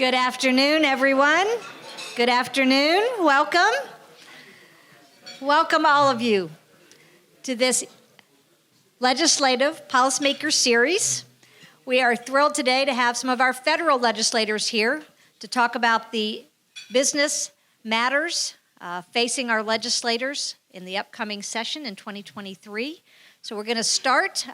Good afternoon, everyone. Good afternoon. Welcome. Welcome, all of you, to this Legislative PolicyMakers series. We are thrilled today to have some of our federal legislators here to talk about the business matters facing our legislators in the upcoming session in 2023. So we're going to start.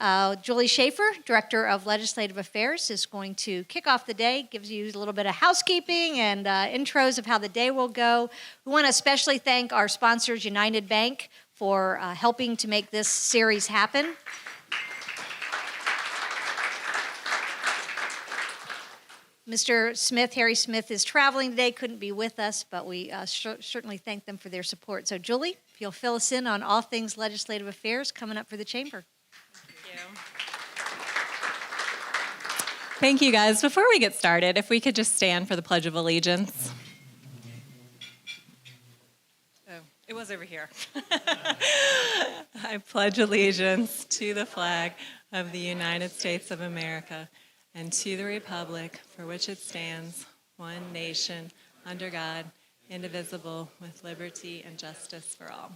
Julie Schaefer, Director of Legislative Affairs, is going to kick off the day, gives you a little bit of housekeeping and intros of how the day will go. We want to especially thank our sponsors, United Bank, for helping to make this series happen. Mr. Smith, Harry Smith, is traveling today, couldn't be with us, but we certainly thank them for their support. So, Julie, if you'll fill us in on all things legislative affairs coming up for the chamber. Thank you. Thank you, guys. Before we get started, if we could just stand for the Pledge of Allegiance. Oh, it was over here. I pledge allegiance to the flag of the United States of America and to the republic for which it stands, one nation, under God, indivisible, with liberty and justice for all.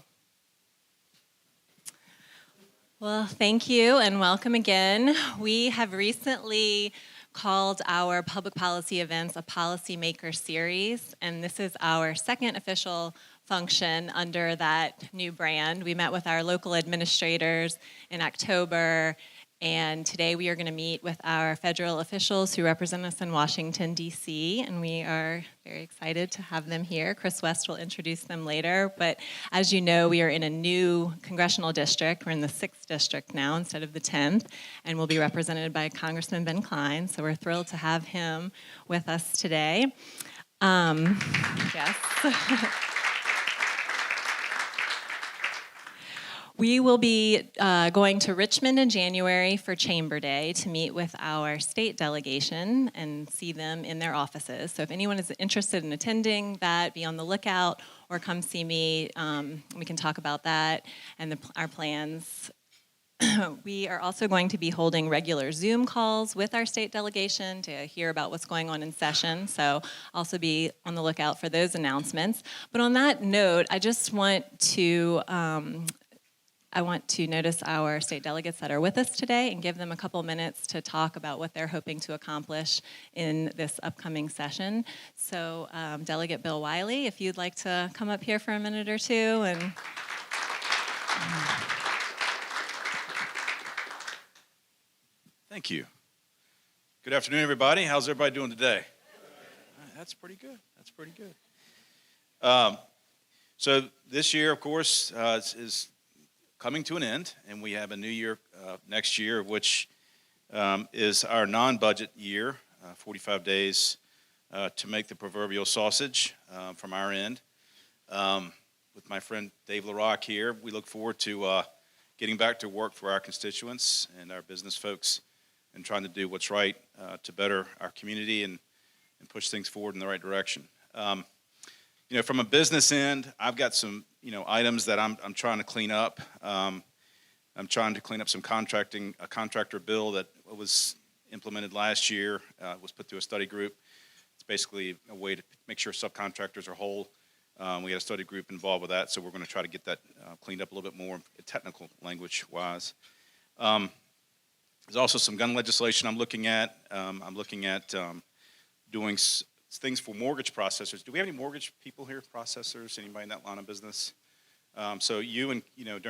Well, thank you and welcome again. We have recently called our public policy events a PolicyMakers series, and this is our second official function under that new brand. We met with our local administrators in October, and today we are going to meet with our federal officials who represent us in Washington, D.C., and we are very excited to have them here. Chris West will introduce them later, but as you know, we are in a new congressional district. We're in the 6th district now instead of the 10th, and we'll be represented by Congressman Ben Cline, so we're thrilled to have him with us today. Yes. We will be going to Richmond in January for Chamber Day to meet with our state delegation and see them in their offices. So if anyone is interested in attending that, be on the lookout or come see me. We can talk about that and our plans. We are also going to be holding regular Zoom calls with our state delegation to hear about what's going on in session. So also be on the lookout for those announcements. But on that note, I just want to notice our state delegates that are with us today and give them a couple minutes to talk about what they're hoping to accomplish in this upcoming session. So Delegate Bill Wiley, if you'd like to come up here for a minute or two. And Thank you. Good afternoon, everybody. How's everybody doing today? That's pretty good. That's pretty good. So this year, of course, is coming to an end, and we have a new year next year, which is our non-budget year, 45 days to make the proverbial sausage from our end. With my friend Dave LaRock here, we look forward to getting back to work for our constituents and our business folks and trying to do what's right to better our community and push things forward in the right direction. From a business end, I've got some items that I'm trying to clean up. I'm trying to clean up some a contractor bill that was implemented last year, was put through a study group. It's basically a way to make sure subcontractors are whole. We had a study group involved with that, so we're going to try to get that cleaned up a little bit more technical language-wise. There's also some gun legislation I'm looking at. I'm looking at doing things for mortgage processors. Do we have any mortgage people here, processors, anybody in that line of business? So during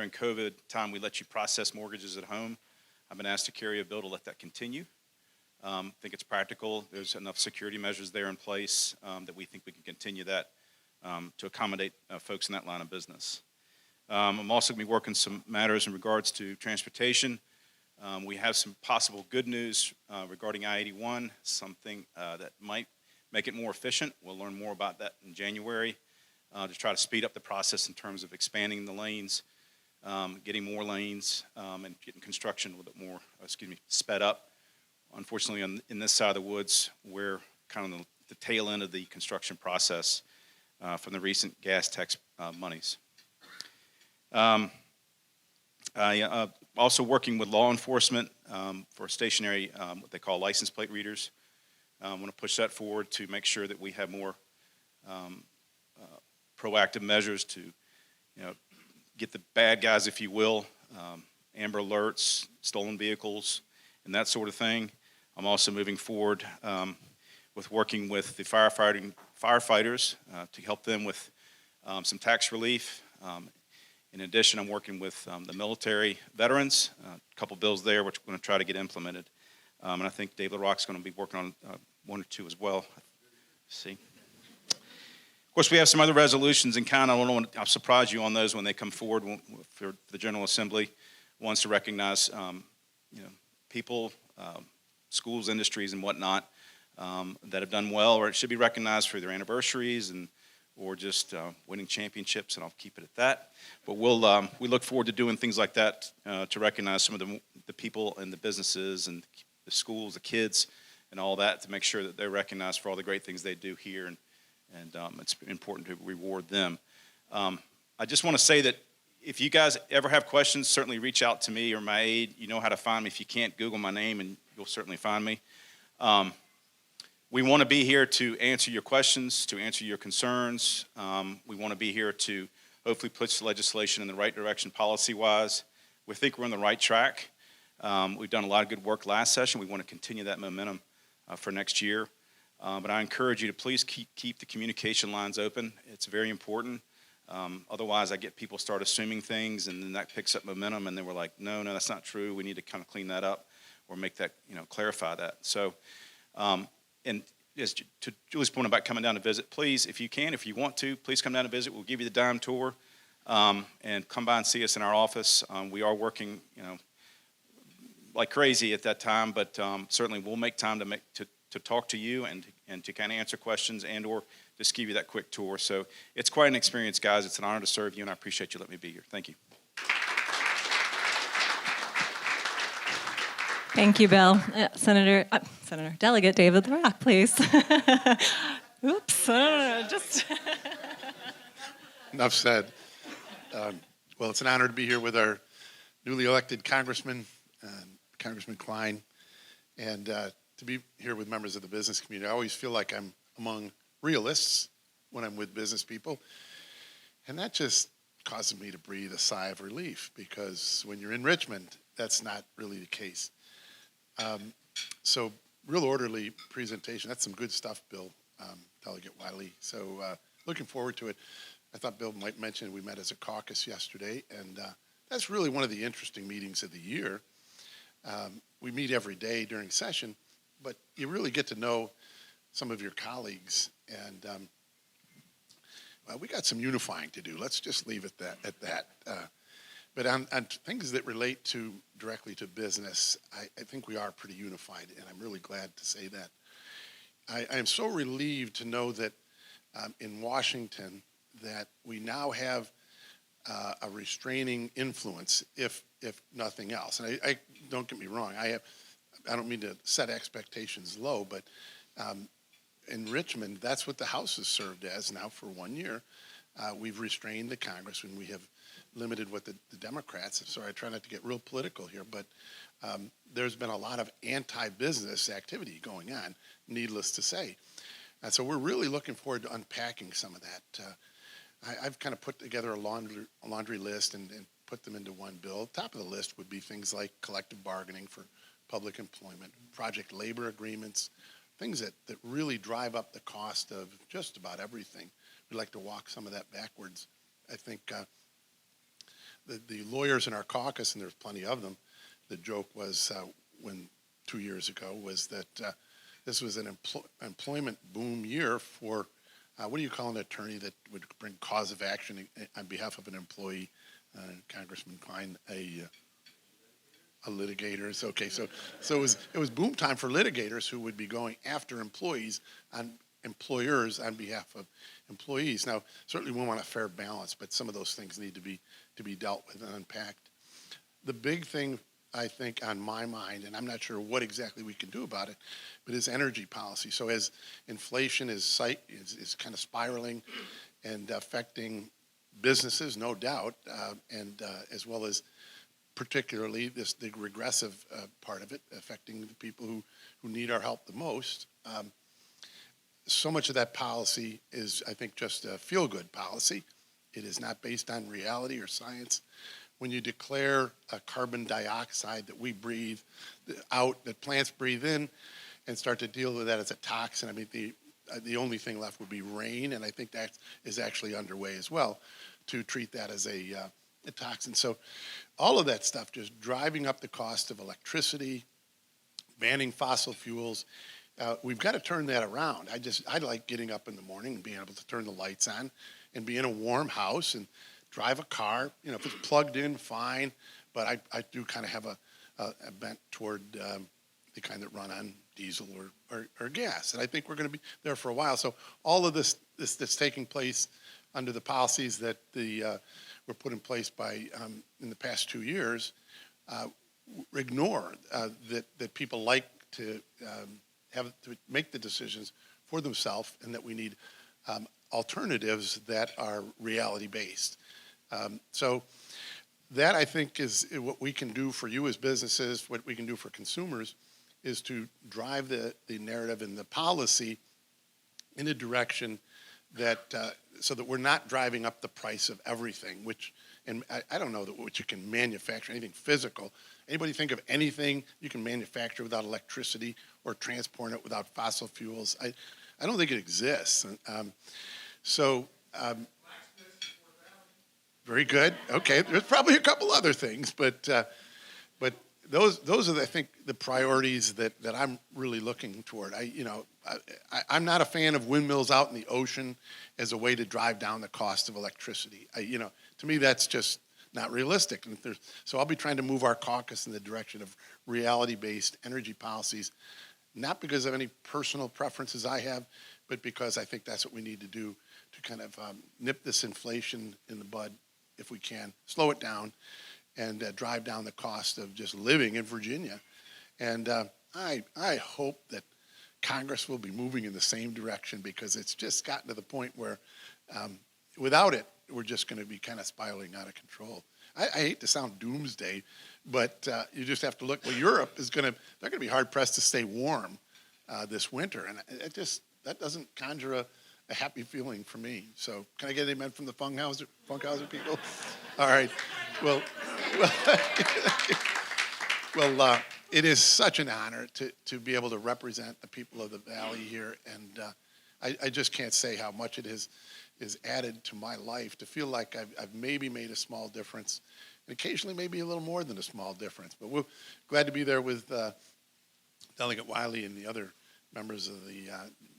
COVID time, we let you process mortgages at home. I've been asked to carry a bill to let that continue. I think it's practical. There's enough security measures there in place that we think we can continue that to accommodate folks in that line of business. I'm also going to be working some matters in regards to transportation. We have some possible good news regarding I-81, something that might make it more efficient. We'll learn more about that in January to try to speed up the process in terms of expanding the lanes, getting more lanes, and getting construction a little bit more, sped up. Unfortunately, in this side of the woods, we're kind of the tail end of the construction process from the recent gas tax monies. Also working with law enforcement for stationary, what they call license plate readers. I want to push that forward to make sure that we have more proactive measures to, get the bad guys, if you will, amber alerts, stolen vehicles, and that sort of thing. I'm also moving forward with working with the firefighters to help them with some tax relief. In addition, I'm working with the military veterans, a couple bills there which we're going to try to get implemented. And I think Dave LaRock's going to be working on one or two as well. See. Of course, we have some other resolutions in kind. I'll surprise you on those when they come forward for the General Assembly. Wants to recognize, people, schools, industries, and whatnot that have done well, or it should be recognized for their anniversaries or just winning championships, and I'll keep it at that. But we look forward to doing things like that to recognize some of the people and the businesses and the schools, the kids, and all that to make sure that they're recognized for all the great things they do here, and it's important to reward them. I just want to say that if you guys ever have questions, certainly reach out to me or my aide. You know how to find me. If you can't, Google my name, and you'll certainly find me. We want to be here to answer your questions, to answer your concerns. We want to be here to hopefully push the legislation in the right direction policy-wise. We think we're on the right track. We've done a lot of good work last session. We want to continue that momentum for next year. But I encourage you to please keep the communication lines open. It's very important. Otherwise, I get people start assuming things, and then that picks up momentum, and then we're like, no, that's not true. We need to kind of clean that up or make that, clarify that. So, and as to Julie's point about coming down to visit, please, if you can, if you want to, please come down to visit. We'll give you the dime tour, and come by and see us in our office. We are working, like crazy at that time, but certainly we'll make time to talk to you and to kind of answer questions and or just give you that quick tour. So it's quite an experience, guys. It's an honor to serve you, and I appreciate you letting me be here. Thank you. Thank you, Bill. Senator, Delegate David LaRock, please. Oops, just. Enough said. Well, it's an honor to be here with our newly elected Congressman, Congressman Klein, and to be here with members of the business community. I always feel like I'm among realists when I'm with business people, and that just causes me to breathe a sigh of relief, because when you're in Richmond, that's not really the case. So real orderly presentation. That's some good stuff, Bill, Delegate Wiley. So looking forward to it. I thought Bill might mention we met as a caucus yesterday, and that's really one of the interesting meetings of the year. We meet every day during session, but you really get to know some of your colleagues, and we got some unifying to do. Let's just leave it at that. But on things that relate directly to business, I think we are pretty unified, and I'm really glad to say that. I am so relieved to know that in Washington that we now have a restraining influence, if nothing else. And I don't get me wrong, I don't mean to set expectations low, but in Richmond, that's what the House has served as now for 1 year. We've restrained the Congress, and we have limited what the Democrats have. Sorry, I try not to get real political here, but there's been a lot of anti-business activity going on, needless to say. And so we're really looking forward to unpacking some of that. I've kind of put together a laundry list and put them into one bill. Top of the list would be things like collective bargaining for public employment, project labor agreements, things that really drive up the cost of just about everything. We'd like to walk some of that backwards. I think the lawyers in our caucus, and there's plenty of them, the joke was 2 years ago was that this was an employment boom year for, what do you call an attorney that would bring cause of action on behalf of an employee? Congressman Klein, a litigator. Okay, so it was boom time for litigators who would be going after employers on behalf of employees. Now, certainly we want a fair balance, but some of those things need to be dealt with and unpacked. The big thing, I think, on my mind, and I'm not sure what exactly we can do about it, but is energy policy. So as inflation is kind of spiraling and affecting businesses, no doubt, and as well as particularly the regressive part of it, affecting the people who need our help the most. so much of that policy is, I think, just a feel-good policy. It is not based on reality or science. When you declare a carbon dioxide that we breathe out, that plants breathe in, and start to deal with that as a toxin, I mean, the only thing left would be rain, and I think that is actually underway as well, to treat that as a toxin. So all of that stuff, just driving up the cost of electricity, banning fossil fuels, we've got to turn that around. I like getting up in the morning and being able to turn the lights on and be in a warm house and drive a car. You know, if it's plugged in, fine. But I do kind of have a bent toward the kind that run on diesel or gas. And I think we're going to be there for a while. So all of this that's taking place under the policies that were put in place by in the past 2 years ignore that people like to have to make the decisions for themselves, and that we need alternatives that are reality-based. So that, I think, is what we can do for you as businesses, what we can do for consumers, is to drive the narrative and the policy in a direction that so that we're not driving up the price of everything, which, and I don't know what you can manufacture, anything physical. Anybody think of anything you can manufacture without electricity or transport it without fossil fuels? I don't think it exists. Very good. Okay, there's probably a couple other things, but those are, I think, the priorities that I'm really looking toward. I'm not a fan of windmills out in the ocean as a way to drive down the cost of electricity. To me, that's just not realistic. So I'll be trying to move our caucus in the direction of reality-based energy policies, not because of any personal preferences I have, but because I think that's what we need to do to kind of nip this inflation in the bud, if we can, slow it down, and drive down the cost of just living in Virginia. And I hope that Congress will be moving in the same direction, because it's just gotten to the point where without it, we're just going to be kind of spiraling out of control. I hate to sound doomsday, but you just have to look. Well, Europe they're going to be hard pressed to stay warm this winter, and that doesn't conjure a happy feeling for me. So can I get an amen from the Funkhauser people? All right. Well, it is such an honor to be able to represent the people of the Valley here, and I just can't say how much it is added to my life to feel like I've maybe made a small difference, and occasionally maybe a little more than a small difference. But we're glad to be there with Delegate Wiley and the other members of the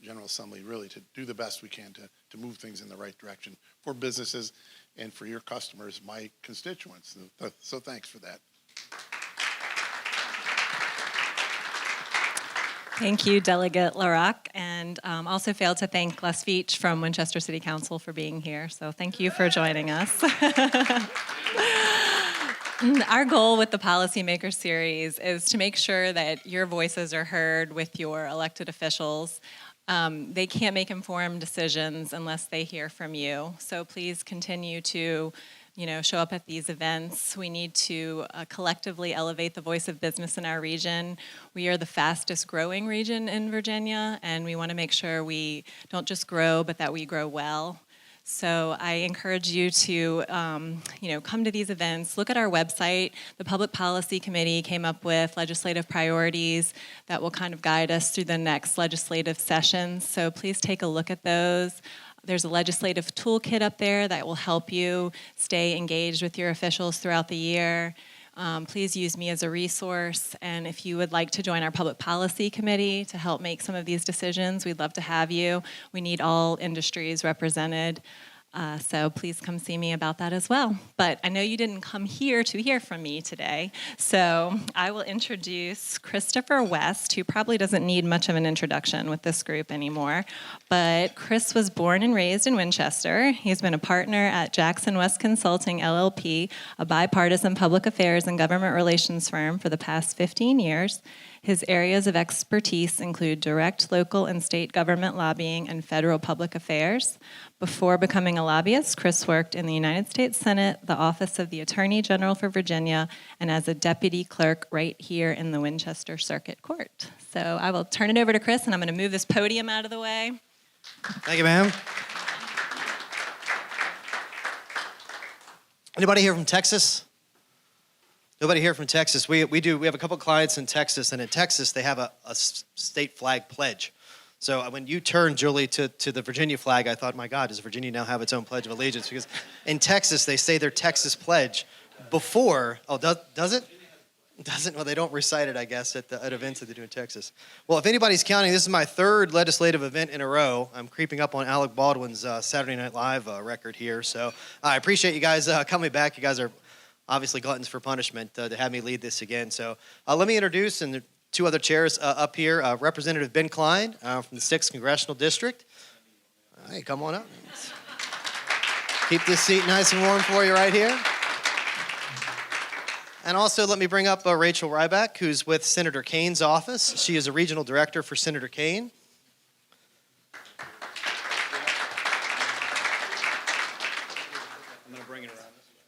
General Assembly, really to do the best we can to move things in the right direction for businesses and for your customers, my constituents. So thanks for that. Thank you, Delegate LaRock, and also failed to thank Les Veach from Winchester City Council for being here. So thank you for joining us. Our goal with the PolicyMakers series is to make sure that your voices are heard with your elected officials. They can't make informed decisions unless they hear from you. So please continue to show up at these events. We need to collectively elevate the voice of business in our region. We are the fastest growing region in Virginia, and we want to make sure we don't just grow, but that we grow well. So I encourage you to, come to these events. Look at our website. The Public Policy Committee came up with legislative priorities that will kind of guide us through the next legislative sessions. So please take a look at those. There's a legislative toolkit up there that will help you stay engaged with your officials throughout the year. Please use me as a resource, and if you would like to join our Public Policy Committee to help make some of these decisions, we'd love to have you. We need all industries represented, so please come see me about that as well. But I know you didn't come here to hear from me today, so I will introduce Christopher West, who probably doesn't need much of an introduction with this group anymore, but Chris was born and raised in Winchester. He's been a partner at Jackson West Consulting, LLP, a bipartisan public affairs and government relations firm for the past 15 years. His areas of expertise include direct local and state government lobbying and federal public affairs. Before becoming a lobbyist, Chris worked in the United States Senate, the Office of the Attorney General for Virginia, and as a deputy clerk right here in the Winchester Circuit Court. So I will turn it over to Chris, and I'm going to move this podium out of the way. Thank you, ma'am. Anybody here from Texas? Nobody here from Texas. We have a couple clients in Texas, and in Texas they have a state flag pledge. So when you turned, Julie, to the Virginia flag, I thought, my God, does Virginia now have its own Pledge of Allegiance? Because in Texas they say their Texas pledge before. Oh, does it? Doesn't? Well, they don't recite it, I guess, at events that they do in Texas. Well, if anybody's counting, this is my third legislative event in a row. I'm creeping up on Alec Baldwin's Saturday Night Live record here. So I appreciate you guys coming back. You guys are obviously gluttons for punishment to have me lead this again. So let me introduce, and the two other chairs up here, Representative Ben Klein from the 6th Congressional District. Hey, come on up. Keep this seat nice and warm for you right here. And also let me bring up Rachel Ryback, who's with Senator Kane's office. She is a regional director for Senator Kane. I'm going to bring it around this way.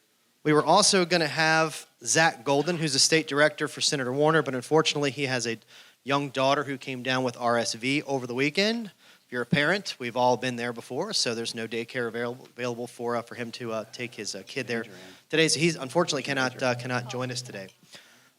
We were also going to have Zach Golden, who's a state director for Senator Warner, but unfortunately he has a young daughter who came down with RSV over the weekend. If you're a parent, we've all been there before, so there's no daycare available for him to take his kid there today. So he unfortunately cannot join us today.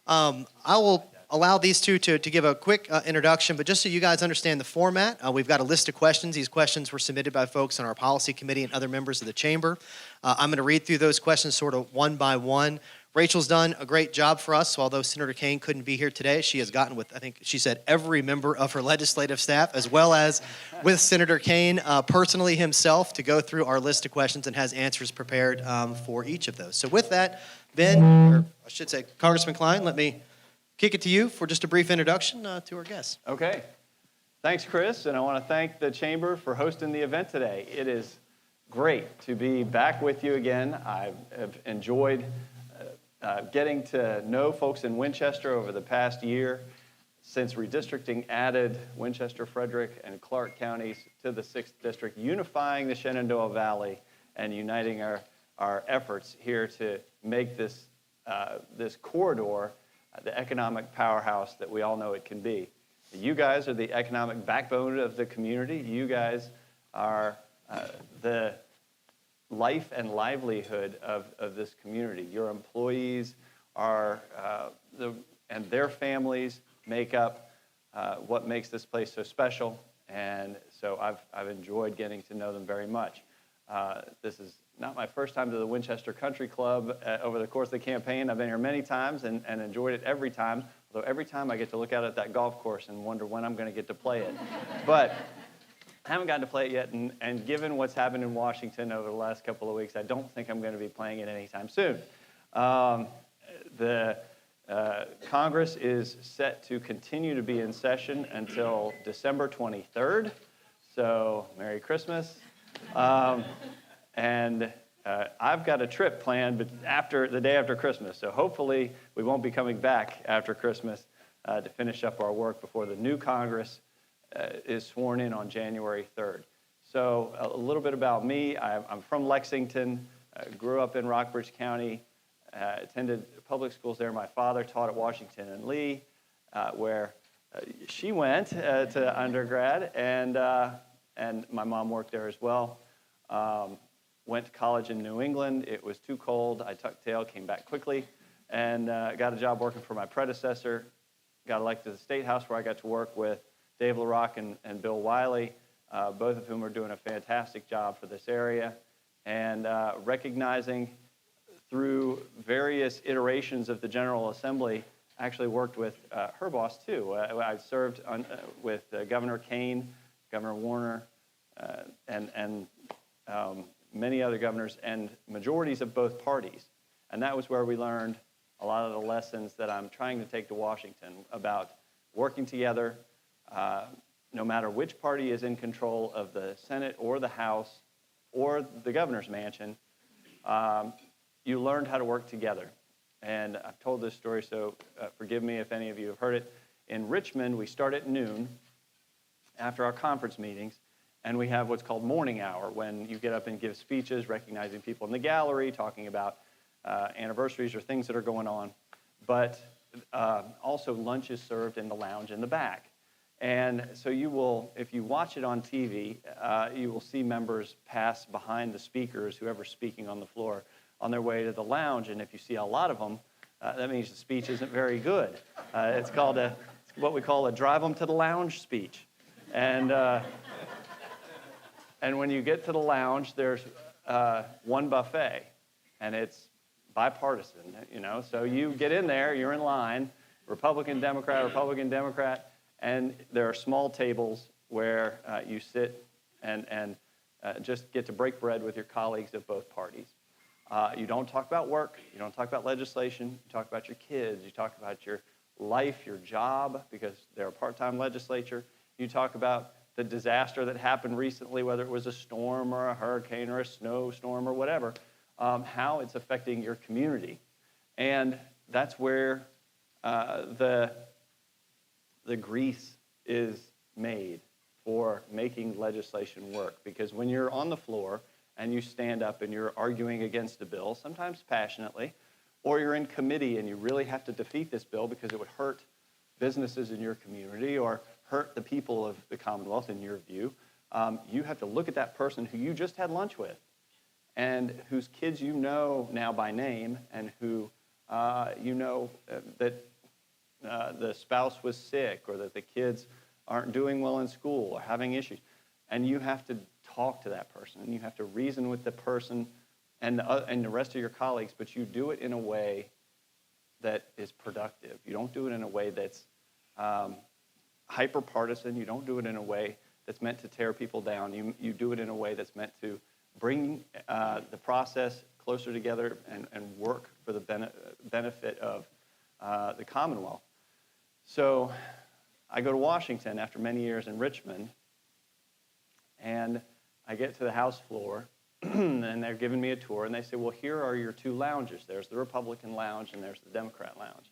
I will allow these two to give a quick introduction, but just so you guys understand the format, we've got a list of questions. These questions were submitted by folks on our policy committee and other members of the chamber. I'm going to read through those questions sort of one by one. Rachel's done a great job for us. So although Senator Kane couldn't be here today, she has gotten with, I think she said, every member of her legislative staff, as well as with Senator Kane personally himself, to go through our list of questions and has answers prepared for each of those. So with that, Ben, or I should say Congressman Klein, let me kick it to you for just a brief introduction to our guests. Okay. Thanks, Chris, and I want to thank the Chamber for hosting the event today. It is great to be back with you again. I have enjoyed getting to know folks in Winchester over the past year since redistricting added Winchester, Frederick, and Clark counties to the 6th District, unifying the Shenandoah Valley and uniting our efforts here to make this corridor the economic powerhouse that we all know it can be. You guys are the economic backbone of the community. You guys are the life and livelihood of this community. Your employees are and their families make up what makes this place so special, and so I've enjoyed getting to know them very much. This is not my first time to the Winchester Country Club over the course of the campaign. I've been here many times and enjoyed it every time, although every time I get to look out at that golf course and wonder when I'm going to get to play it. But I haven't gotten to play it yet, and given what's happened in Washington over the last couple of weeks, I don't think I'm going to be playing it anytime soon. The Congress is set to continue to be in session until December 23rd, so Merry Christmas. And I've got a trip planned but the day after Christmas, so hopefully we won't be coming back after Christmas to finish up our work before the new Congress is sworn in on January 3rd. So a little bit about me. I'm from Lexington, grew up in Rockbridge County, attended public schools there. My father taught at Washington and Lee, where she went to undergrad, and my mom worked there as well. Went to college in New England. It was too cold. I tucked tail, came back quickly, and got a job working for my predecessor. Got elected to the State House, where I got to work with Dave LaRock and Bill Wiley, both of whom are doing a fantastic job for this area, and recognizing through various iterations of the General Assembly, actually worked with her boss too. I served with Governor Kane, Governor Warner, and many other governors and majorities of both parties. And that was where we learned a lot of the lessons that I'm trying to take to Washington about working together, no matter which party is in control of the Senate or the House or the governor's mansion. You learned how to work together. And I've told this story, so forgive me if any of you have heard it. In Richmond, we start at noon after our conference meetings, and we have what's called morning hour, when you get up and give speeches, recognizing people in the gallery, talking about anniversaries or things that are going on. But also lunch is served in the lounge in the back. And so you will, if you watch it on TV, you will see members pass behind the speakers, whoever's speaking on the floor, on their way to the lounge. And if you see a lot of them, that means the speech isn't very good. It's called what we call a drive them to the lounge speech. And when you get to the lounge, there's one buffet, and it's bipartisan, So you get in there, you're in line, Republican, Democrat, and there are small tables where you sit and just get to break bread with your colleagues of both parties. You don't talk about work, you don't talk about legislation, you talk about your kids, you talk about your life, your job, because they're a part-time legislature. You talk about the disaster that happened recently, whether it was a storm or a hurricane or a snowstorm or whatever, how it's affecting your community. And that's where the grease is made for making legislation work. Because when you're on the floor and you stand up and you're arguing against a bill, sometimes passionately, or you're in committee and you really have to defeat this bill because it would hurt businesses in your community or hurt the people of the Commonwealth in your view, you have to look at that person who you just had lunch with and whose kids you know now by name and who that the spouse was sick or that the kids aren't doing well in school or having issues. And you have to talk to that person and you have to reason with the person and the rest of your colleagues, but you do it in a way that is productive. You don't do it in a way that's hyper-partisan. You don't do it in a way that's meant to tear people down. You do it in a way that's meant to bring the process closer together and work for the benefit of the Commonwealth. So I go to Washington after many years in Richmond, and I get to the House floor, and they're giving me a tour, and they say, well, here are your two lounges. There's the Republican lounge, and there's the Democrat lounge.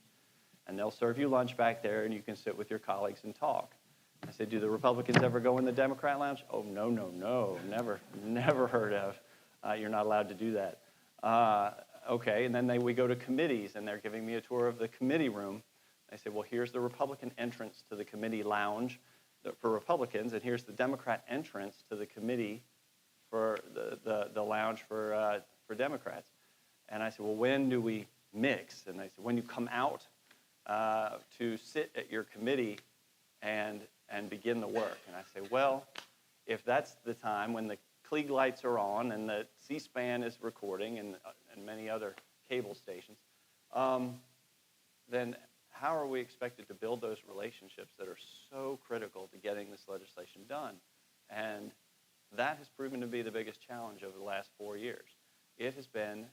And they'll serve you lunch back there, and you can sit with your colleagues and talk. I said, do the Republicans ever go in the Democrat lounge? Oh, no, never heard of. You're not allowed to do that. Okay, and then we go to committees, and they're giving me a tour of the committee room. They say, well, here's the Republican entrance to the committee lounge for Republicans, and here's the Democrat entrance to the committee for the lounge for Democrats. And I said, well, when do we mix? And they said, when you come out to sit at your committee and begin the work. And I say, well, if that's the time when the Klieg lights are on and the C-SPAN is recording and many other cable stations, then how are we expected to build those relationships that are so critical to getting this legislation done? And that has proven to be the biggest challenge over the last 4 years. It has been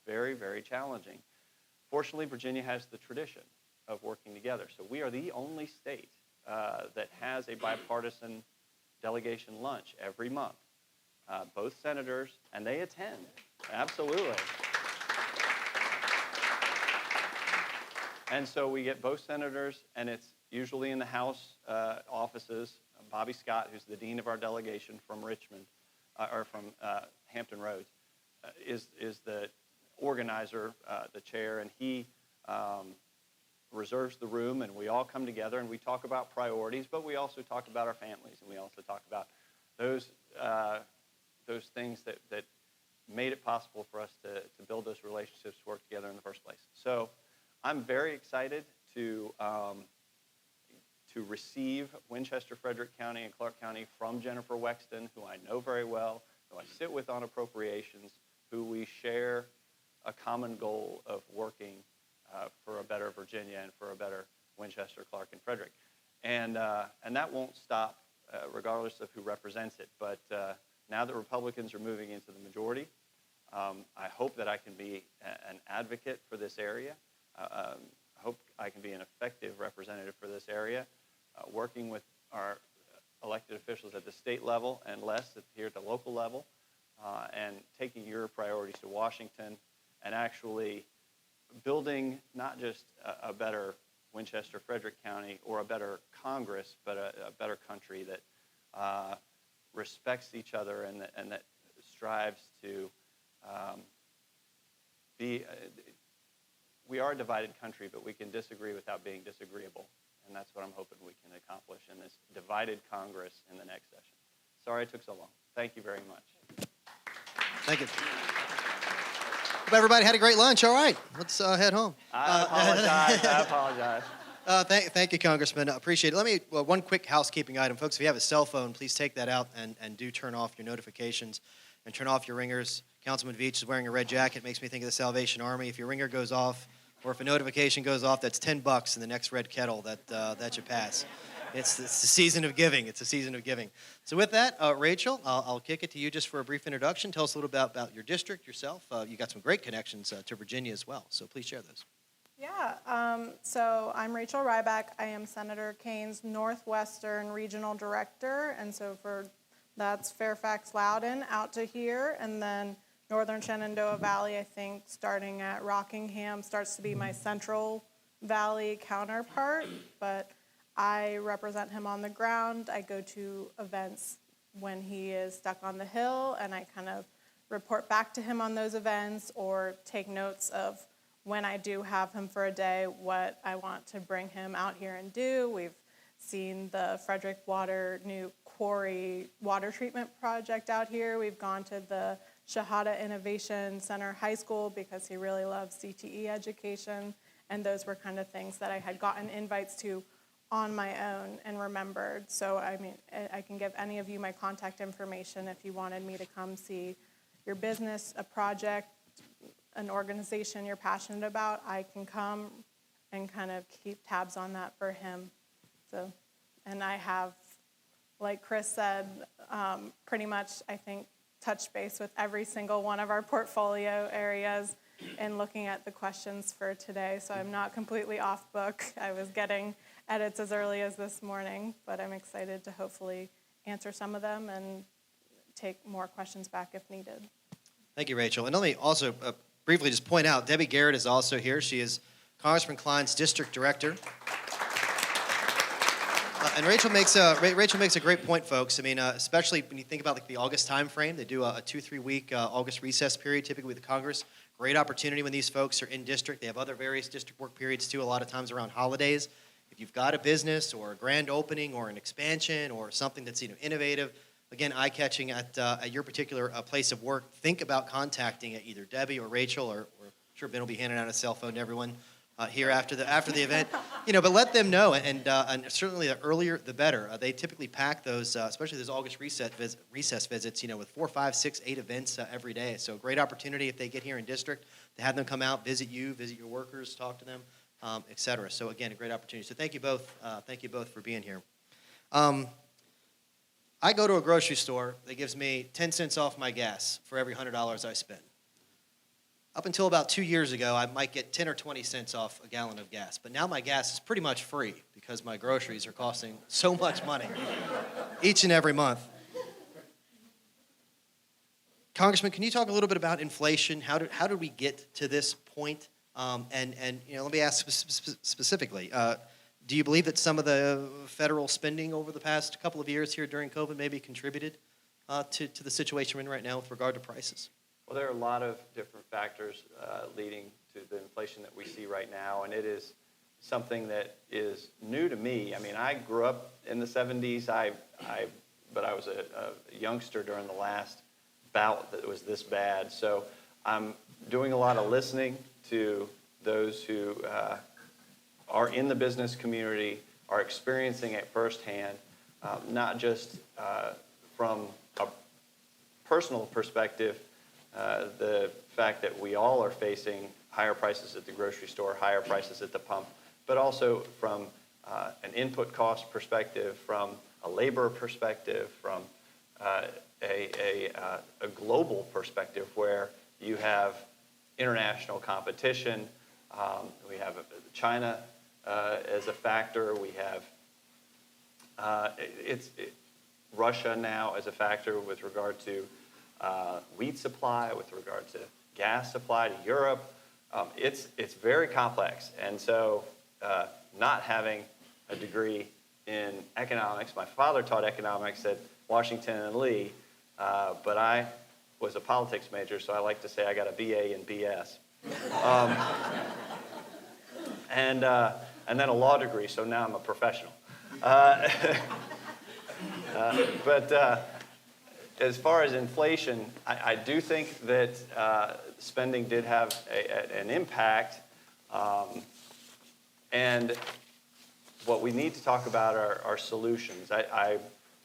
very, very challenging. Fortunately, Virginia has the tradition of working together. So we are the only state that has a bipartisan delegation lunch every month. Both senators, and they attend, absolutely. And so we get both senators, and it's usually in the House offices. Bobby Scott, who's the dean of our delegation from Richmond, or from Hampton Roads, is the organizer, the chair, and he reserves the room, and we all come together, and we talk about priorities, but we also talk about our families, and we also talk about those things that made it possible for us to build those relationships, to work together in the first place. So I'm very excited to receive Winchester, Frederick County, and Clark County from Jennifer Wexton, who I know very well, who I sit with on appropriations, who we share a common goal of working for a better Virginia and for a better Winchester, Clark, and Frederick. And that won't stop regardless of who represents it. But now that Republicans are moving into the majority, I hope that I can be an advocate for this area. I hope I can be an effective representative for this area, working with our elected officials at the state level and less here at the local level, and taking your priorities to Washington and actually building not just a better Winchester, Frederick County, or a better Congress, but a better country that respects each other and that strives to be. We are a divided country, but we can disagree without being disagreeable. And that's what I'm hoping we can accomplish in this divided Congress in the next session. Sorry it took so long. Thank you very much. Thank you. Hope everybody had a great lunch. All right, let's head home. I apologize. Thank you, Congressman. I appreciate it. One quick housekeeping item. Folks, if you have a cell phone, please take that out and do turn off your notifications and turn off your ringers. Councilman Veach is wearing a red jacket. Makes me think of the Salvation Army. If your ringer goes off or if a notification goes off, that's $10 in the next red kettle that you pass. It's the season of giving. It's a season of giving. So with that, Rachel, I'll kick it to you just for a brief introduction. Tell us a little bit about your district, yourself. You got some great connections to Virginia as well, so please share those. Yeah, so I'm Rachel Ryback. I am Senator Kane's Northwestern Regional Director, and so that's Fairfax Loudoun out to here, and then Northern Shenandoah Valley, I think, starting at Rockingham, starts to be my Central Valley counterpart, but I represent him on the ground. I go to events when he is stuck on the Hill, and I kind of report back to him on those events or take notes of when I do have him for a day, what I want to bring him out here and do. We've seen the Frederick Water new quarry water treatment project out here. We've gone to the Shahada Innovation Center High School because he really loves CTE education, and those were kind of things that I had gotten invites to on my own and remembered. So, I mean, I can give any of you my contact information if you wanted me to come see your business, a project, an organization you're passionate about. I can come and kind of keep tabs on that for him. So, and I have, like Chris said, pretty much, I think, touch base with every single one of our portfolio areas in looking at the questions for today. So I'm not completely off book. I was getting edits as early as this morning, but I'm excited to hopefully answer some of them and take more questions back if needed. Thank you, Rachel. And let me also briefly just point out, Debbie Garrett is also here. She is Congressman Klein's district director. And Rachel makes a great point, folks. I mean, especially when you think about like the August time frame, they do a 2-3 week August recess period, typically with the Congress. Great opportunity when these folks are in district. They have other various district work periods too, a lot of times around holidays. If you've got a business or a grand opening or an expansion or something that's innovative, again, eye-catching at your particular place of work, think about contacting either Debbie or Rachel, or I'm sure Ben will be handing out a cell phone to everyone here after the event. But let them know, and certainly the earlier the better. They typically pack those, especially those August recess visits, with 4, 5, 6, 8 events every day. So great opportunity if they get here in district to have them come out, visit your workers, talk to them, et cetera. So again, a great opportunity. So thank you both. Thank you both for being here. I go to a grocery store that gives me 10 cents off my gas for every $100 I spend. Up until about 2 years ago, I might get 10 or 20 cents off a gallon of gas. But now my gas is pretty much free because my groceries are costing so much money each and every month. Congressman, can you talk a little bit about inflation? How did we get to this point? And let me ask specifically, do you believe that some of the federal spending over the past couple of years here during COVID maybe contributed to the situation we're in right now with regard to prices? Well, there are a lot of different factors leading to the inflation that we see right now, and it is something that is new to me. I mean, I grew up in the 70s, but I was a youngster during the last bout that was this bad. So I'm doing a lot of listening to those who are in the business community, are experiencing it firsthand, not just from a personal perspective, the fact that we all are facing higher prices at the grocery store, higher prices at the pump, but also from an input cost perspective, from a labor perspective, from a global perspective where you have international competition. We have China as a factor. We have Russia now as a factor with regard to wheat supply, with regard to gas supply to Europe. It's very complex. And so not having a degree in economics, my father taught economics at Washington and Lee, but I was a politics major, so I like to say I got a BA in BS. and then a law degree, so now I'm a professional. But as far as inflation, I do think that spending did have an impact. And what we need to talk about are solutions. I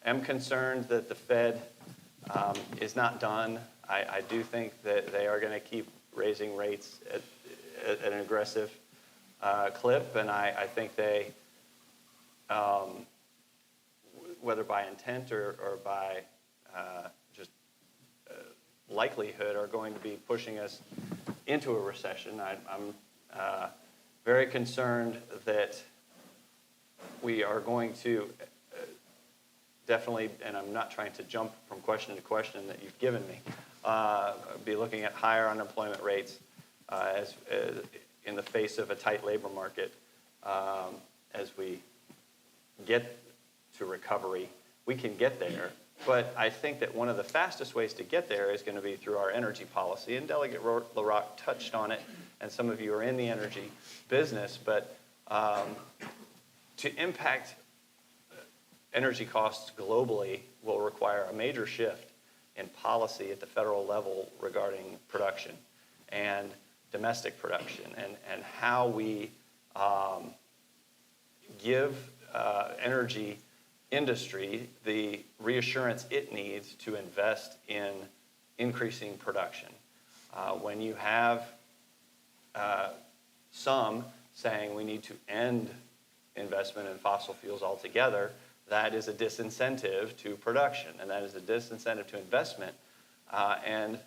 am concerned that the Fed is not done. I do think that they are going to keep raising rates at an aggressive clip, and I think they, whether by intent or by just likelihood, are going to be pushing us into a recession. I'm very concerned that we are going to definitely, and I'm not trying to jump from question to question that you've given me, be looking at higher unemployment rates as in the face of a tight labor market as we get to recovery. We can get there, but I think that one of the fastest ways to get there is going to be through our energy policy, and Delegate LaRock touched on it, and some of you are in the energy business, but to impact energy costs globally will require a major shift in policy at the federal level regarding production and domestic production, and how we give energy industry the reassurance it needs to invest in increasing production. When you have some saying we need to end investment in fossil fuels altogether, that is a disincentive to production, and that is a disincentive to investment. And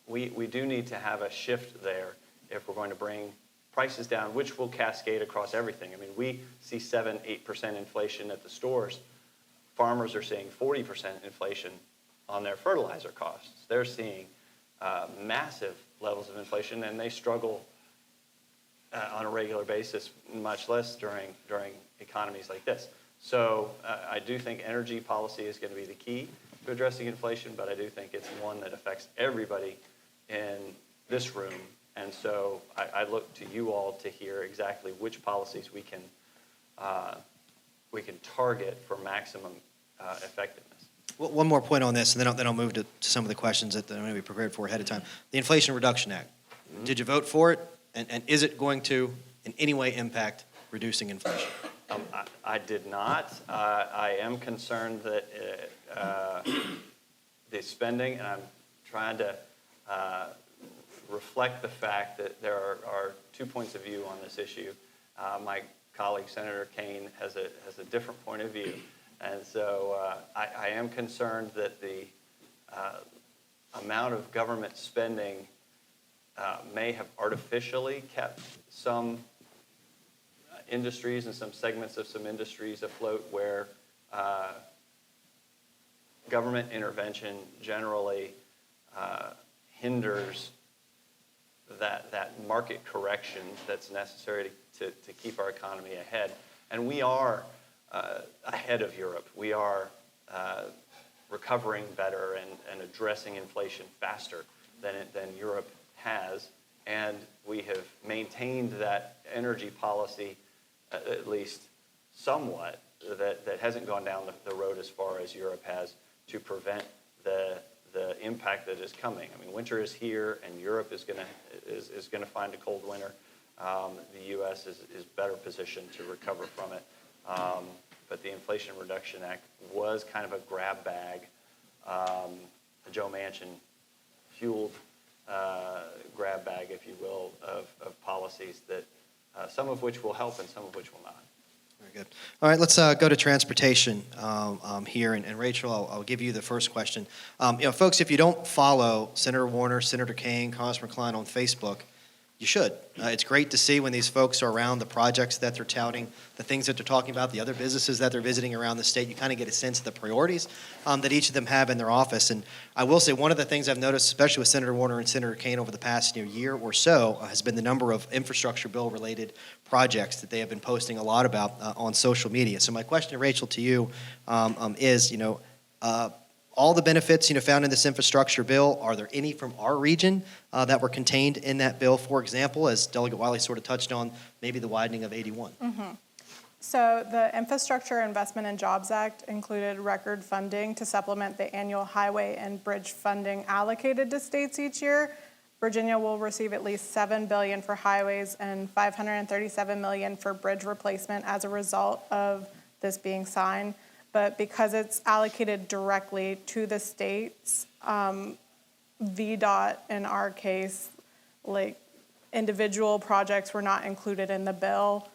we do need to have a shift there if we're going to bring prices down, which will cascade across everything. I mean, we see 7-8% inflation at the stores. Farmers are seeing 40% inflation on their fertilizer costs. They're seeing massive levels of inflation, and they struggle on a regular basis, much less during economies like this. So I do think energy policy is going to be the key to addressing inflation, but I do think it's one that affects everybody in this room. And so I look to you all to hear exactly which policies we can target for maximum effectiveness. Well, one more point on this, and then I'll move to some of the questions that I'm going to be prepared for ahead of time. The Inflation Reduction Act. Mm-hmm. Did you vote for it? And is it going to, in any way, impact reducing inflation? I did not. I am concerned that the spending, and I'm trying to reflect the fact that there are 2 points of view on this issue. My colleague, Senator Kane, has a different point of view. And so I am concerned that the amount of government spending may have artificially kept some industries and some segments of some industries afloat where government intervention generally hinders that market correction that's necessary to keep our economy ahead. And we are ahead of Europe. We are recovering better and addressing inflation faster than Europe has. And we have maintained that energy policy, at least somewhat, that hasn't gone down the road as far as Europe has, to prevent the impact that is coming. I mean, winter is here, and Europe is going to find a cold winter. The U.S. is better positioned to recover from it. But the Inflation Reduction Act was kind of a grab bag, a Joe Manchin fueled grab bag, if you will, of policies that some of which will help and some of which will not. Very good. All right, let's go to transportation here. And Rachel, I'll give you the first question. Folks, if you don't follow Senator Warner, Senator Kane, Congressman Klein on Facebook, you should. It's great to see when these folks are around, the projects that they're touting, the things that they're talking about, the other businesses that they're visiting around the state. You kind of get a sense of the priorities that each of them have in their office. And I will say one of the things I've noticed, especially with Senator Warner and Senator Kane over the past year or so, has been the number of infrastructure bill-related projects that they have been posting a lot about on social media. So my question, Rachel, to you is, all the benefits found in this infrastructure bill, are there any from our region that were contained in that bill? For example, as Delegate Wiley sort of touched on, maybe the widening of 81. So the Infrastructure Investment and Jobs Act included record funding to supplement the annual highway and bridge funding allocated to states each year. Virginia will receive at least $7 billion for highways and $537 million for bridge replacement as a result of this being signed. But because it's allocated directly to the states, VDOT in our case, like individual projects were not included in the bill,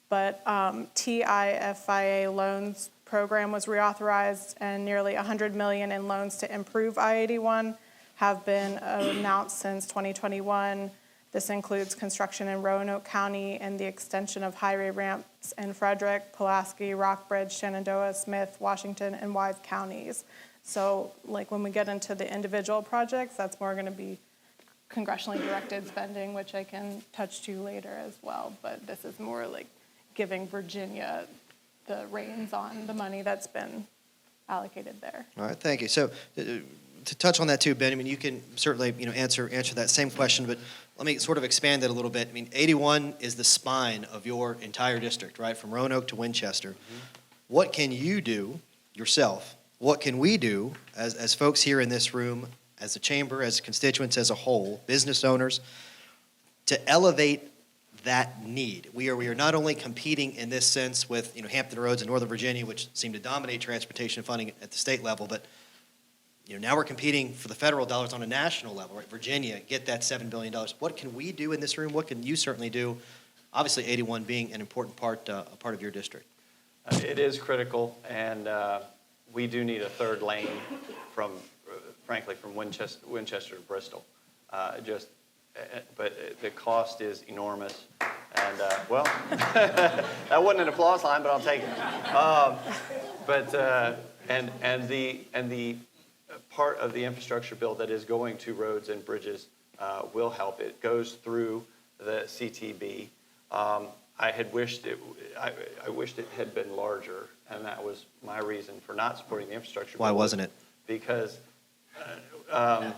but TIFIA loans program was reauthorized, and nearly $100 million in loans to improve I-81 have been announced since 2021. This includes construction in Roanoke County and the extension of highway ramps in Frederick, Pulaski, Rockbridge, Shenandoah, Smith, Washington, and Wise counties. So like when we get into the individual projects, that's more going to be congressionally directed spending, which I can touch to later as well. But this is more like giving Virginia the reins on the money that's been allocated there. All right, thank you. So to touch on that too, Ben, I mean, you can certainly answer that same question, but let me sort of expand that a little bit. I mean, 81 is the spine of your entire district, right, from Roanoke to Winchester. What can you do yourself? What can we do as folks here in this room, as a chamber, as constituents as a whole, business owners, to elevate that need? We are not only competing in this sense with Hampton Roads in Northern Virginia, which seem to dominate transportation funding at the state level, but now we're competing for the federal dollars on a national level, right? Virginia, get that $7 billion. What can we do in this room? What can you certainly do? Obviously, 81 being an important part of your district. It is critical, and we do need a third lane frankly, from Winchester to Bristol. But the cost is enormous, and that wasn't an applause line, but I'll take it. And the part of the infrastructure bill that is going to roads and bridges will help. It goes through the CTB. I wished it had been larger, and that was my reason for not supporting the infrastructure bill. Why wasn't it? Because I'm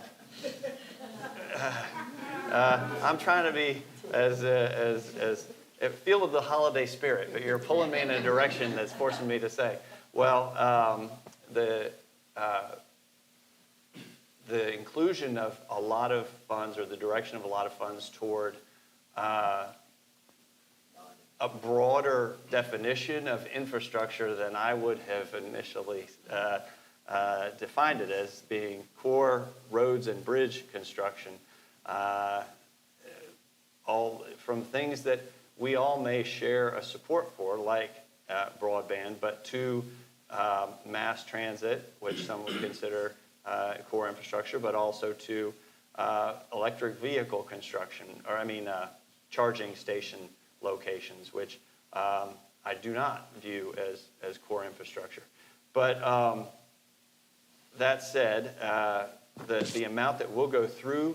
trying to be as feel of the holiday spirit, but you're pulling me in a direction that's forcing me to say, the inclusion of a lot of funds, or the direction of a lot of funds toward a broader definition of infrastructure than I would have initially defined it as, being core roads and bridge construction, all from things that we all may share a support for, like broadband, but to mass transit, which some would consider core infrastructure, but also to electric vehicle construction, charging station locations, which I do not view as core infrastructure. But that said, the amount that will go through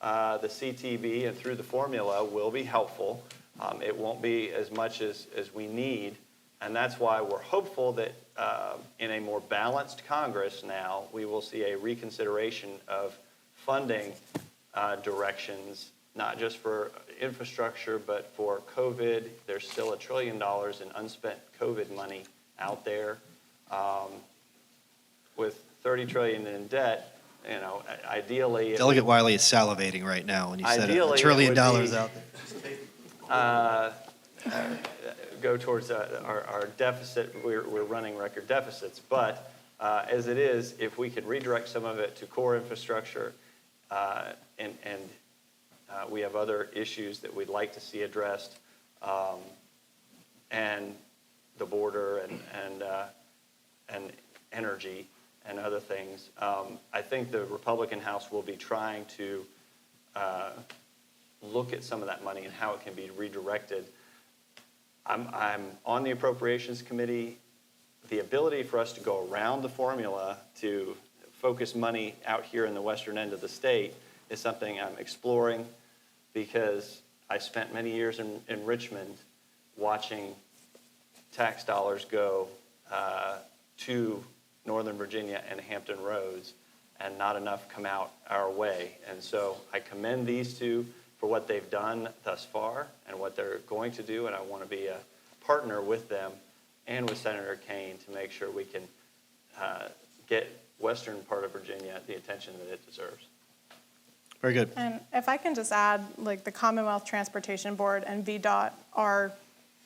the CTB and through the formula will be helpful. It won't be as much as we need, and that's why we're hopeful that in a more balanced Congress now, we will see a reconsideration of funding directions, not just for infrastructure, but for COVID. There's still $1 trillion in unspent COVID money out there. With $30 trillion in debt, ideally... Delegate Wiley is salivating right now when you said $1 trillion out there. Go towards our deficit. We're running record deficits, but as it is, if we could redirect some of it to core infrastructure, and we have other issues that we'd like to see addressed, and the border and energy and other things, I think the Republican House will be trying to look at some of that money and how it can be redirected. I'm on the Appropriations Committee. The ability for us to go around the formula to focus money out here in the western end of the state is something I'm exploring, because I spent many years in Richmond watching tax dollars go to Northern Virginia and Hampton Roads, and not enough come out our way. And so I commend these two for what they've done thus far and what they're going to do, and I want to be a partner with them and with Senator Kaine to make sure we can get western part of Virginia the attention that it deserves. Very good. And if I can just add, like the Commonwealth Transportation Board and VDOT are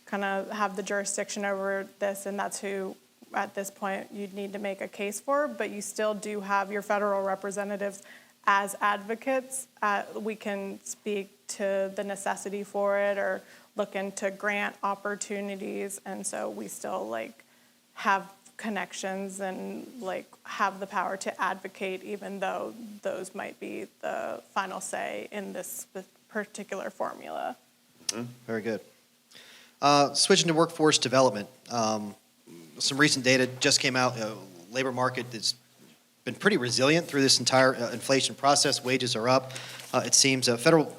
kind of have the jurisdiction over this, and that's who at this point you'd need to make a case for, but you still do have your federal representatives as advocates. We can speak to the necessity for it or look into grant opportunities, and so we still like have connections and like have the power to advocate, even though those might be the final say in this particular formula. Very good. Switching to workforce development, some recent data just came out. Labor market has been pretty resilient through this entire inflation process. Wages are up. It seems Federal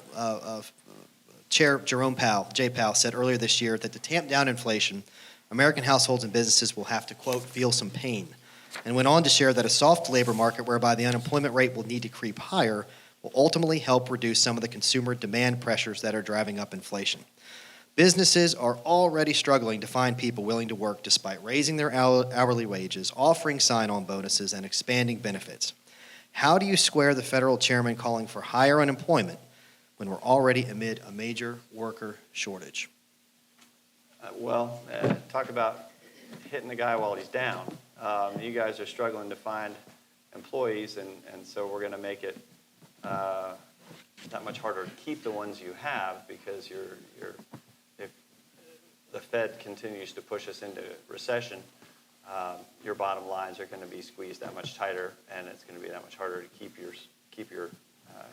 Chair Jerome Powell, Jay Powell, said earlier this year that to tamp down inflation, American households and businesses will have to, quote, feel some pain, and went on to share that a soft labor market whereby the unemployment rate will need to creep higher will ultimately help reduce some of the consumer demand pressures that are driving up inflation. Businesses are already struggling to find people willing to work despite raising their hourly wages, offering sign-on bonuses, and expanding benefits. How do you square the federal chairman calling for higher unemployment when we're already amid a major worker shortage? Talk about hitting the guy while he's down. You guys are struggling to find employees, and so we're going to make it that much harder to keep the ones you have, because if the Fed continues to push us into recession, your bottom lines are going to be squeezed that much tighter, and it's going to be that much harder to keep your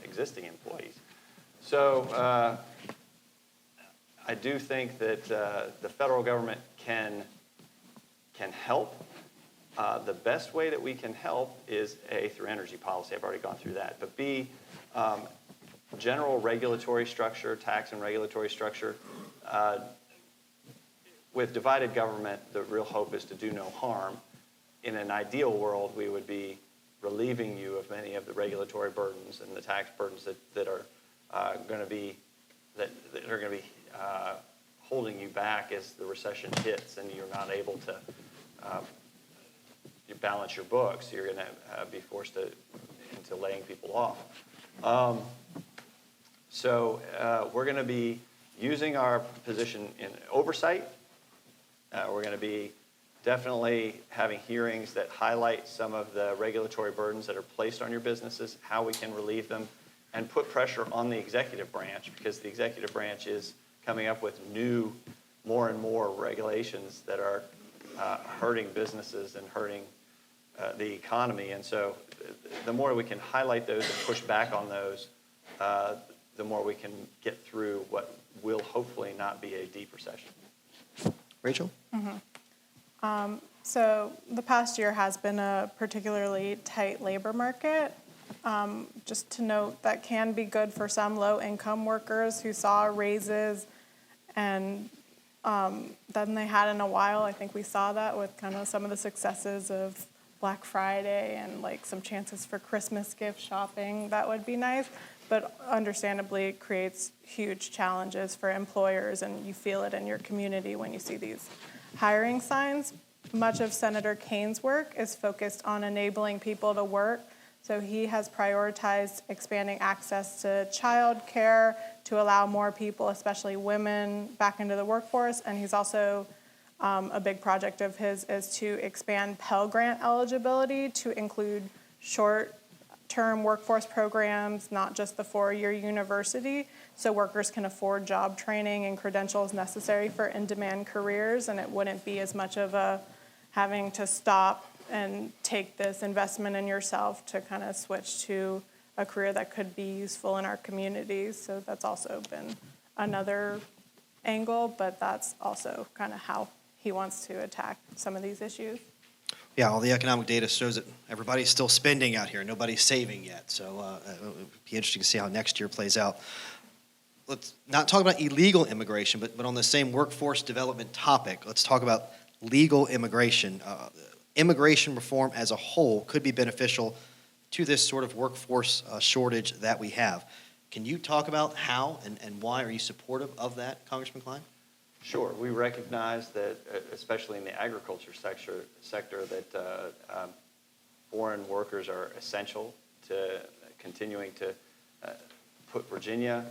existing employees. So I do think that the federal government can help. The best way that we can help is A, through energy policy. I've already gone through that. But B, general regulatory structure, tax and regulatory structure. With divided government, the real hope is to do no harm. In an ideal world, we would be relieving you of many of the regulatory burdens and the tax burdens that are going to be holding you back as the recession hits and you're not able to you balance your books. You're going to be forced into laying people off. So we're going to be using our position in oversight. We're going to be definitely having hearings that highlight some of the regulatory burdens that are placed on your businesses, how we can relieve them, and put pressure on the executive branch, because the executive branch is coming up with more and more regulations that are hurting businesses and hurting the economy. And so the more we can highlight those and push back on those, the more we can get through what will hopefully not be a deep recession. Rachel? Mm-hmm. So the past year has been a particularly tight labor market. Just to note, that can be good for some low-income workers who saw raises and than they had in a while. I think we saw that with kind of some of the successes of Black Friday and like some chances for Christmas gift shopping. That would be nice, but understandably it creates huge challenges for employers, and you feel it in your community when you see these hiring signs. Much of Senator Kaine's work is focused on enabling people to work. So he has prioritized expanding access to child care to allow more people, especially women, back into the workforce. And he's also, a big project of his is to expand Pell Grant eligibility to include short-term workforce programs, not just the four-year university, so workers can afford job training and credentials necessary for in-demand careers, and it wouldn't be as much of a having to stop and take this investment in yourself to kind of switch to a career that could be useful in our communities. So that's also been another angle, but that's also kind of how he wants to attack some of these issues. Yeah, all the economic data shows that everybody's still spending out here. Nobody's saving yet. So it'll be interesting to see how next year plays out. Let's not talk about illegal immigration, but on the same workforce development topic, let's talk about legal immigration. immigration reform as a whole could be beneficial to this sort of workforce shortage that we have. Can you talk about how and why are you supportive of that, Congressman Klein? Sure. We recognize that, especially in the agriculture sector that foreign workers are essential to continuing to put Virginia.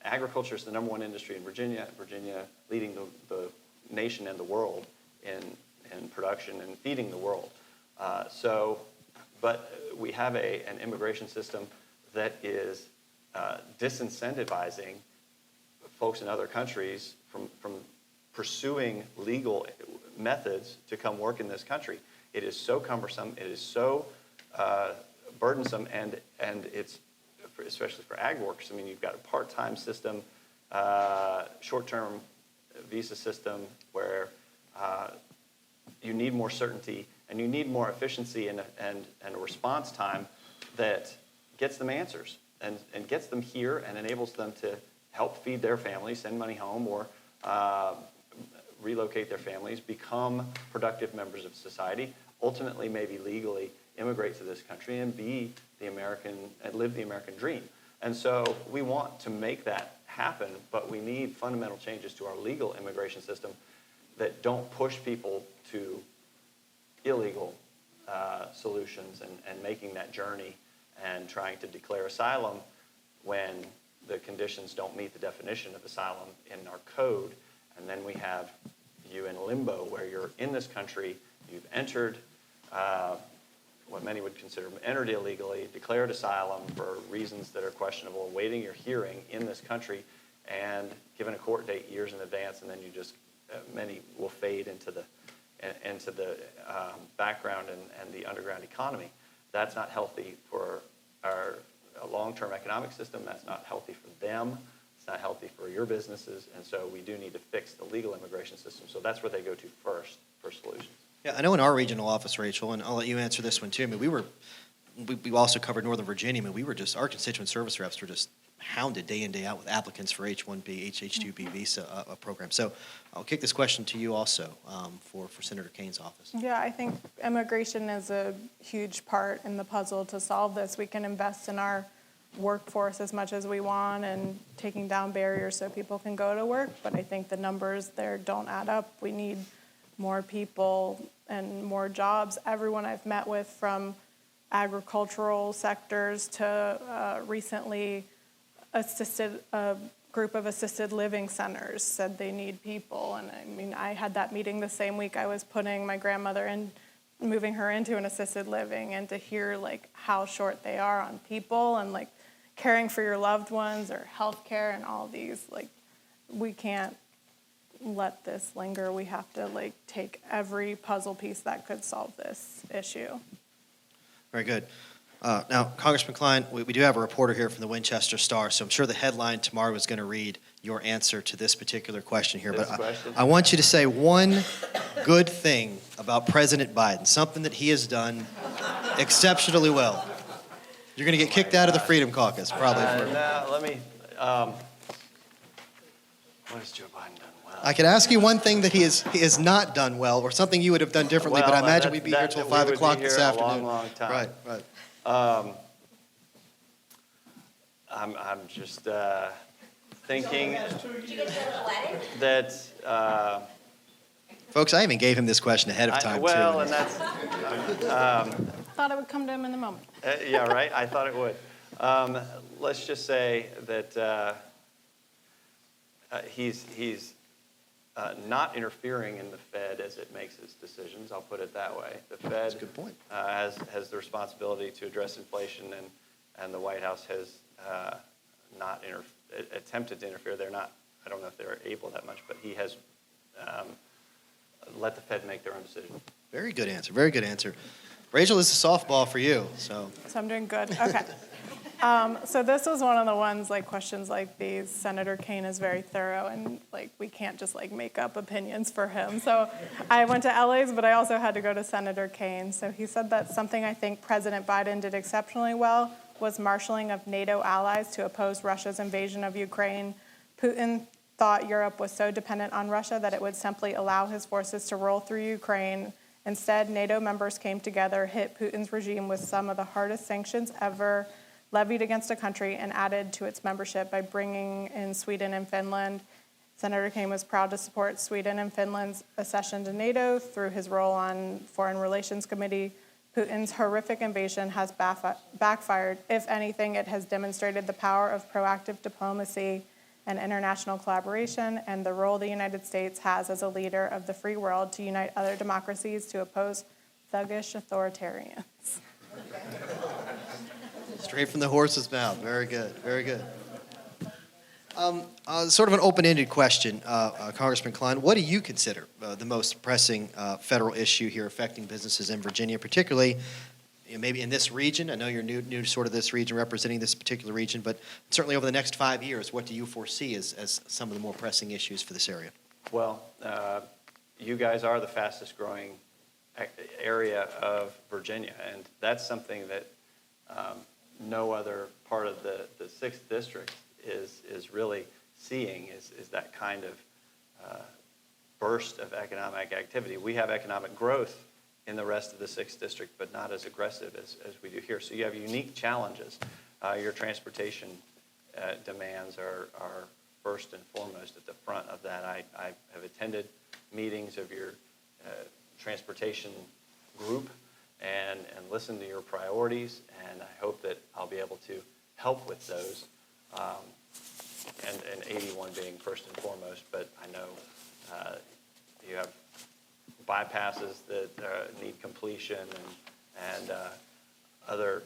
Agriculture is the number one industry in Virginia. Virginia leading the nation and the world in production and feeding the world. But we have an immigration system that is disincentivizing folks in other countries from pursuing legal methods to come work in this country. It is so cumbersome. It is so burdensome, and it's especially for ag workers. I mean, you've got a part-time system, short-term visa system where you need more certainty and you need more efficiency and a response time that gets them answers and gets them here and enables them to help feed their families, send money home, or relocate their families, become productive members of society, ultimately maybe legally immigrate to this country and live the American dream. And so we want to make that happen, but we need fundamental changes to our legal immigration system that don't push people to illegal solutions and making that journey and trying to declare asylum when the conditions don't meet the definition of asylum in our code. And then we have you in limbo where you're in this country, you've entered what many would consider entered illegally, declared asylum for reasons that are questionable, awaiting your hearing in this country, and given a court date years in advance, and then you just, many will fade into the background and the underground economy. That's not healthy for our long-term economic system. That's not healthy for them. It's not healthy for your businesses. And so we do need to fix the legal immigration system. So that's where they go to first for solutions. Yeah, I know in our regional office, Rachel, and I'll let you answer this one too. I mean, we also covered Northern Virginia. I mean, our constituent service reps were just hounded day in, day out with applicants for H-1B, H-2B visa program. So I'll kick this question to you also for Senator Kane's office. Yeah, I think immigration is a huge part in the puzzle to solve this. We can invest in our workforce as much as we want and taking down barriers so people can go to work, but I think the numbers there don't add up. We need more people and more jobs. Everyone I've met with, from agricultural sectors to recently a group of assisted living centers, said they need people. And I mean, I had that meeting the same week I was putting my grandmother in, moving her into an assisted living, and to hear like how short they are on people and like caring for your loved ones or healthcare and all these, like, we can't let this linger. We have to like take every puzzle piece that could solve this issue. Very good. Now, Congressman Klein, we do have a reporter here from the Winchester Star, so I'm sure the headline tomorrow is going to read your answer to this particular question here. I want you to say one good thing about President Biden, something that he has done exceptionally well. You're going to get kicked out of the Freedom Caucus, probably. What has Joe Biden done well? I could ask you one thing that he has not done well, or something you would have done differently, but I imagine we'd be here till 5 o'clock this afternoon. Long time. Right. I'm just thinking that. Folks, I even gave him this question ahead of time. And that's. Thought it would come to him in the moment. Yeah, right. I thought it would. Let's just say that he's not interfering in the Fed as it makes its decisions. I'll put it that way. The Fed That's a good point. Has the responsibility to address inflation, and the White House has not attempted to interfere. They're not. I don't know if they're able that much, but he has let the Fed make their own decisions. Very good answer. Very good answer. Rachel, this is softball for you. So I'm doing good. Okay. So this was one of the ones, like, questions like these, Senator Kane is very thorough, and like we can't just like make up opinions for him. So I went to LA's, but I also had to go to Senator Kane. So he said that something I think President Biden did exceptionally well was marshaling of NATO allies to oppose Russia's invasion of Ukraine. Putin thought Europe was so dependent on Russia that it would simply allow his forces to roll through Ukraine Instead, NATO members came together, hit Putin's regime with some of the hardest sanctions ever levied against a country, and added to its membership by bringing in Sweden and Finland. Senator Kaine was proud to support Sweden and Finland's accession to NATO through his role on Foreign Relations Committee. Putin's horrific invasion has backfired. If anything, it has demonstrated the power of proactive diplomacy and international collaboration, and the role the United States has as a leader of the free world to unite other democracies to oppose thuggish authoritarians. Straight from the horse's mouth. Very good. Very good. Sort of an open-ended question, Congressman Klein. What do you consider the most pressing federal issue here affecting businesses in Virginia, particularly maybe in this region? I know you're new to sort of this region, representing this particular region, but certainly over the next 5 years, what do you foresee as some of the more pressing issues for this area? Well, you guys are the fastest growing area of Virginia, and that's something that no other part of the 6th District is really seeing is that kind of burst of economic activity. We have economic growth in the rest of the 6th District, but not as aggressive as we do here. So you have unique challenges. Your transportation demands are first and foremost at the front of that. I have attended meetings of your transportation group and listened to your priorities, and I hope that I'll be able to help with those. And 81 being first and foremost, but I know you have bypasses that need completion and other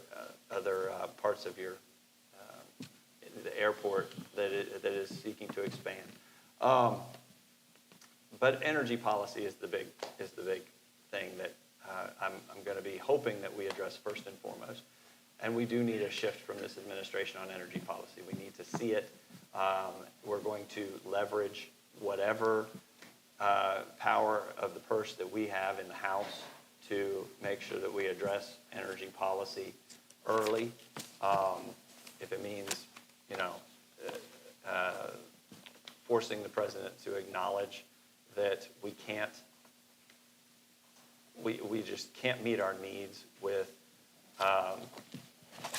parts of your the airport that is seeking to expand. But energy policy is the big thing that I'm going to be hoping that we address first and foremost. And we do need a shift from this administration on energy policy. We need to see it. We're going to leverage whatever power of the purse that we have in the House to make sure that we address energy policy early. If it means, forcing the president to acknowledge that we just can't meet our needs with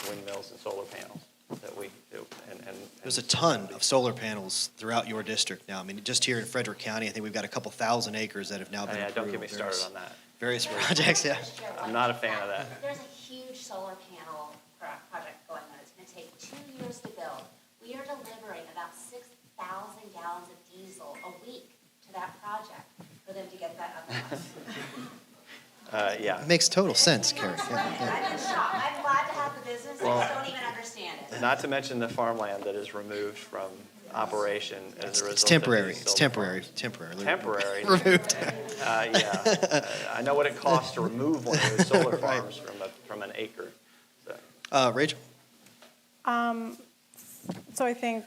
windmills and solar panels that we do. And There's a ton of solar panels throughout your district now. I mean, just here in Frederick County, I think we've got a couple thousand acres that have now been approved. Don't get me started on that. Various projects, yeah. I'm not a fan of that. There's a huge solar panel project going on. It's going to take 2 years to build. We are delivering about 6,000 gallons of diesel a week to that project for them to get that up and running. Yeah. It makes total sense, Carrie. I'm in shock. I'm glad to have the business. I just don't even understand it. Not to mention the farmland that is removed from operation as a result. It's temporary. Of these It's solar temporary. farms. Temporary. Temporary. Removed. Yeah. I know what it costs to remove one of those solar farms from an acre. So. Rachel? So I think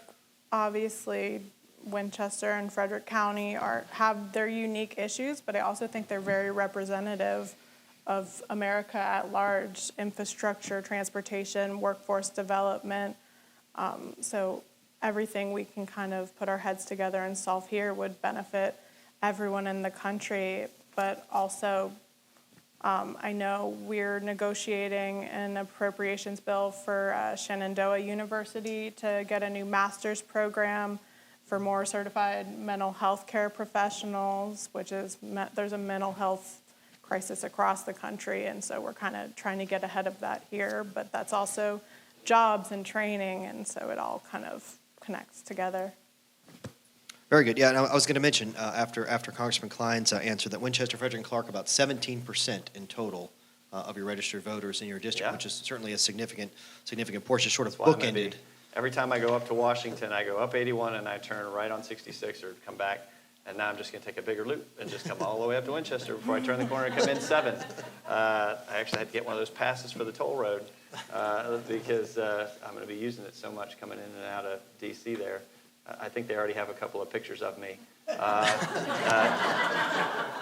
obviously Winchester and Frederick County have their unique issues, but I also think they're very representative of America at large: infrastructure, transportation, workforce development. So everything we can kind of put our heads together and solve here would benefit everyone in the country. But also, I know we're negotiating an appropriations bill for Shenandoah University to get a new master's program for more certified mental health care professionals, which is, there's a mental health crisis across the country, and so we're kind of trying to get ahead of that here, but that's also jobs and training, and so it all kind of connects together. Very good. Yeah, and I was going to mention after Congressman Klein's answer that Winchester, Frederick, and Clark about 17% in total of your registered voters in your district, which is certainly a significant portion, sort of bookended. Every time I go up to Washington, I go up 81 and I turn right on 66 or come back. And now I'm just going to take a bigger loop and just come all the way up to Winchester before I turn the corner and come in 7. I actually had to get one of those passes for the toll road because I'm going to be using it so much coming in and out of D.C. there. I think they already have a couple of pictures of me.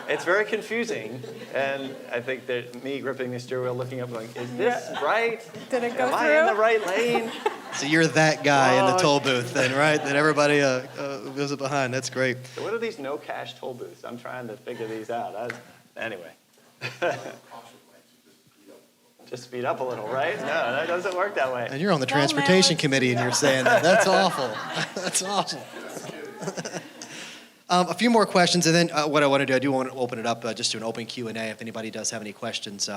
It's very confusing, and I think that me gripping the steering wheel, looking up going, is this right? Did it go Am through? I in the right lane? So you're that guy in the toll booth then, right? That everybody goes up behind. That's great. So what are these no-cash toll booths? I'm trying to figure these out. Anyway. Just speed up a little, right? No, that doesn't work that way. And you're on the Well, now transportation it's- committee and you're saying that. That's awful. That's awful. A few more questions, and then what I want to do, I do want to open it up just to an open Q&A if anybody does have any questions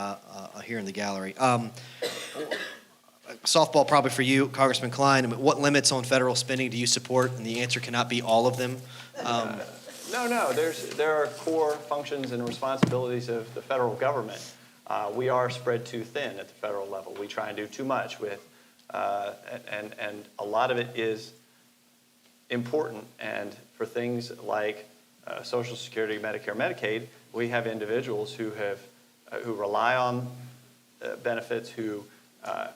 here in the gallery. Softball probably for you, Congressman Klein. What limits on federal spending do you support? And the answer cannot be all of them. No, there are core functions and responsibilities of the federal government. We are spread too thin at the federal level. We try and do too much with, and a lot of it is important. And for things like Social Security, Medicare, Medicaid, we have individuals who rely on benefits, who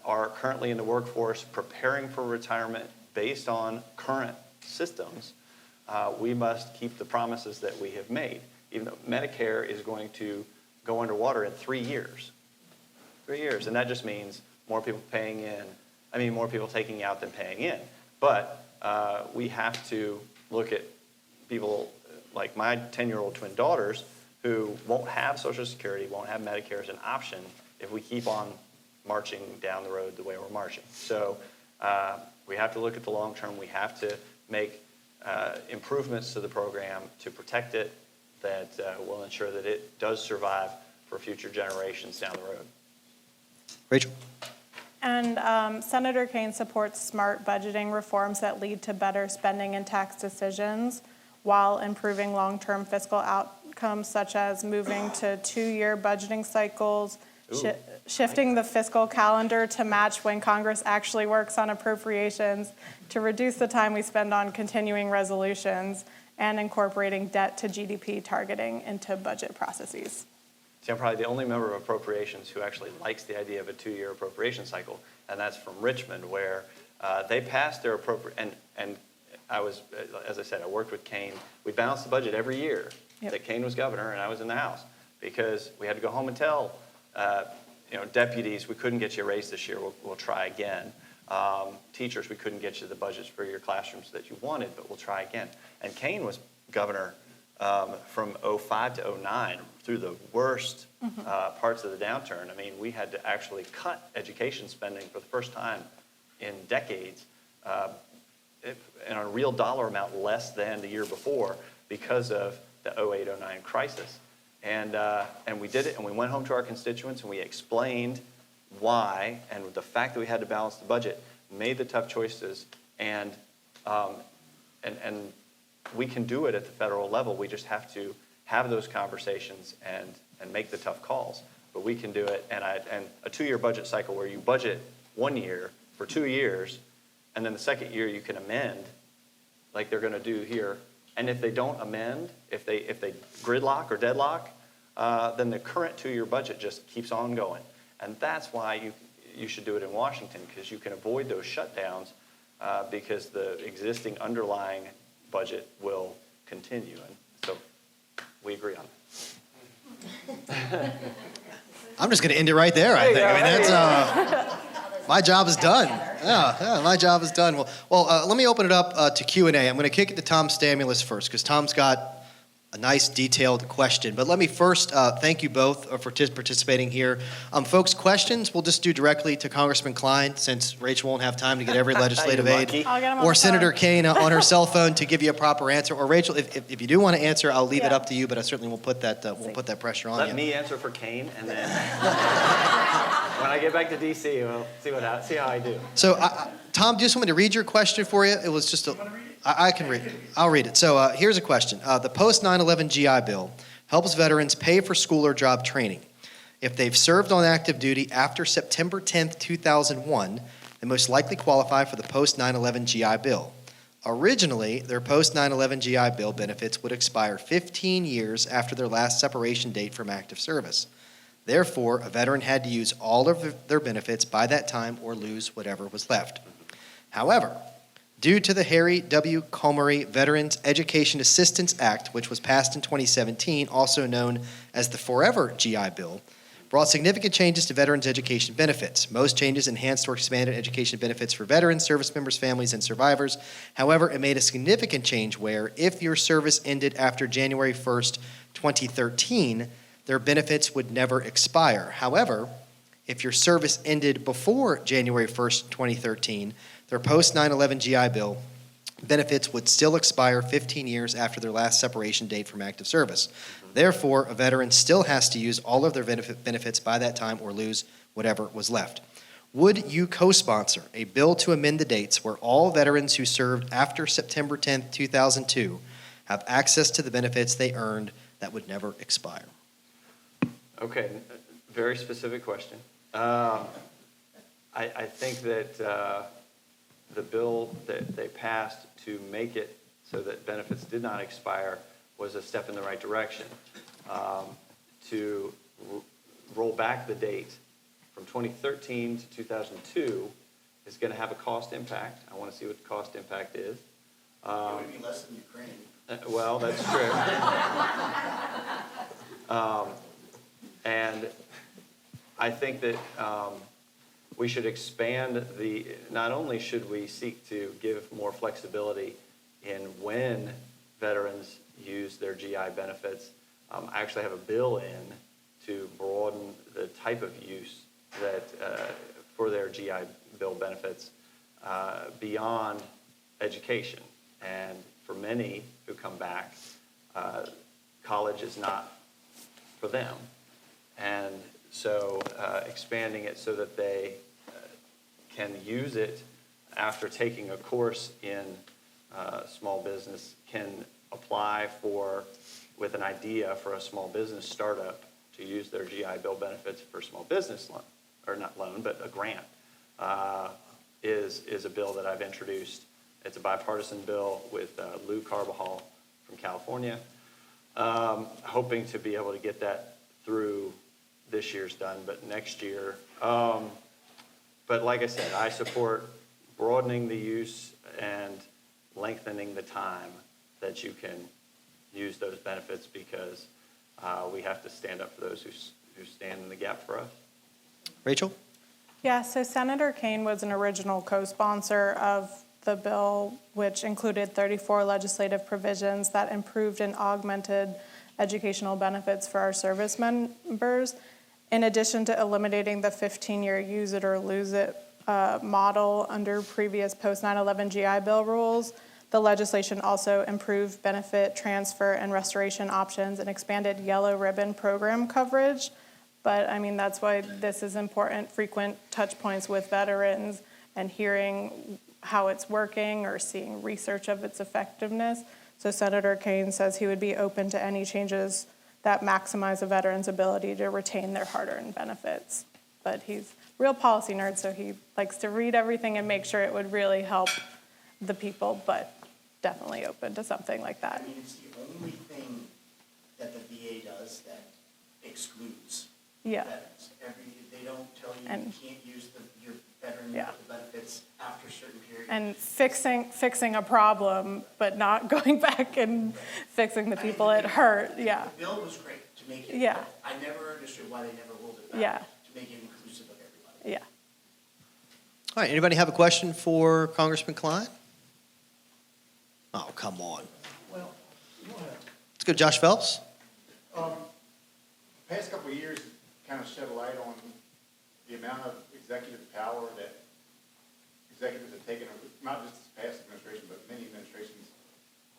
are currently in the workforce preparing for retirement based on current systems. We must keep the promises that we have made. Even though Medicare is going to go underwater in 3 years. 3 years, and that just means more people more people taking out than paying in. But we have to look at people like my 10-year-old twin daughters who won't have Social Security, won't have Medicare as an option if we keep on marching down the road the way we're marching. So we have to look at the long term. We have to make improvements to the program to protect it that will ensure that it does survive for future generations down the road. Rachel? And Senator Kane supports smart budgeting reforms that lead to better spending and tax decisions while improving long-term fiscal outcomes, such as moving to 2-year budgeting cycles, shifting the fiscal calendar to match when Congress actually works on appropriations, to reduce the time we spend on continuing resolutions, and incorporating debt to GDP targeting into budget processes. See, I'm probably the only member of Appropriations who actually likes the idea of a 2-year appropriation cycle, and that's from Richmond, where they passed their and I was, as I said, I worked with Kane. We balanced the budget every year that Kane was governor and I was in the House, because we had to go home and tell deputies, we couldn't get you a raise this year, we'll try again. Teachers, we couldn't get you the budgets for your classrooms that you wanted, but we'll try again. And Kane was governor from 05 to 09 through the worst parts of the downturn. I mean, we had to actually cut education spending for the first time in decades, and a real dollar amount less than the year before because of the 08-09 crisis. And we did it, and we went home to our constituents and we explained why, and the fact that we had to balance the budget, made the tough choices, and we can do it at the federal level. We just have to have those conversations and make the tough calls. But we can do it, and a 2-year budget cycle where you budget 1 year for 2 years, and then the second year you can amend, like they're going to do here. And if they don't amend, if they gridlock or deadlock, then the current 2-year budget just keeps on going. And that's why you should do it in Washington, because you can avoid those shutdowns because the existing underlying budget will continue. And so we agree on that. I'm just going to end it right there, I think. I mean, that's my job is done. Yeah, my job is done. Well, let me open it up to Q&A. I'm going to kick it to Tom Stamulus first, because Tom's got a nice detailed question. But let me first thank you both for participating here. Folks, questions we'll just do directly to Congressman Klein, since Rachel won't have time to get every legislative aid. I'll get him on Or the Senator phone. Kane on her cell phone to give you a proper answer. Or Rachel, if you do want to answer, I'll leave it up to you, but I certainly won't put that pressure on you. Let me answer for Kane, and then when I get back to D.C., we'll see how I do. So, Tom, do you just want me to read your question for you? It was just I can read it. I'll read it. So here's a question. The post-9/11 GI Bill helps veterans pay for school or job training. If they've served on active duty after September 10th, 2001, they most likely qualify for the post-9/11 GI Bill. Originally, their post-9/11 GI Bill benefits would expire 15 years after their last separation date from active service. Therefore, a veteran had to use all of their benefits by that time or lose whatever was left. However, due to the Harry W. Comery Veterans Education Assistance Act, which was passed in 2017, also known as the Forever GI Bill, brought significant changes to veterans' education benefits. Most changes enhanced or expanded education benefits for veterans, service members, families, and survivors. However, it made a significant change where, if your service ended after January 1st, 2013, their benefits would never expire. However, if your service ended before January 1st, 2013, their post 9/11 GI Bill benefits would still expire 15 years after their last separation date from active service. Therefore, a veteran still has to use all of their benefits by that time or lose whatever was left. Would you co-sponsor a bill to amend the dates where all veterans who served after September 10th, 2002 have access to the benefits they earned that would never expire? Okay, very specific question. I think that the bill that they passed to make it so that benefits did not expire was a step in the right direction. To roll back the date from 2013 to 2002 is going to have a cost impact. I want to see what the cost impact is. It would be less than Ukraine. Well, that's true. And I think that we should expand not only should we seek to give more flexibility in when veterans use their GI benefits, I actually have a bill in to broaden the type of use that for their GI Bill benefits beyond education. And for many who come back, college is not for them. And so expanding it so that they can use it after taking a course in small business, can apply with an idea for a small business startup to use their GI Bill benefits for small business loan, or not loan, but a grant, is a bill that I've introduced. It's a bipartisan bill with Lou Carbajal from California, hoping to be able to get that through this year's done, but next year. But like I said, I support broadening the use and lengthening the time that you can use those benefits, because we have to stand up for those who stand in the gap for us. Rachel? Yeah, so Senator Kane was an original co-sponsor of the bill, which included 34 legislative provisions that improved and augmented educational benefits for our service members. In addition to eliminating the 15-year use it or lose it model under previous post 9/11 GI Bill rules, the legislation also improved benefit transfer and restoration options and expanded yellow ribbon program coverage. But I mean, that's why this is important, frequent touch points with veterans and hearing how it's working or seeing research of its effectiveness. So Senator Kane says he would be open to any changes that maximize a veteran's ability to retain their hard-earned benefits. But he's a real policy nerd, so he likes to read everything and make sure it would really help the people, but definitely open to something like that. I mean, it's the only thing that the VA does that excludes veterans. They don't tell you you can't use your veteran benefits after a certain period. And fixing a problem, but not going back and fixing the people it hurt. Yeah. The bill was great to make it. Yeah. I never understood why they never rolled it back. Yeah. To make it inclusive of everybody. Yeah. All right, anybody have a question for Congressman Klein? Oh, come on. Well, Let's go to Josh Phelps. past couple of years kind of shed a light on the amount of executive power that executives have taken over, not just this past administration, but many administrations.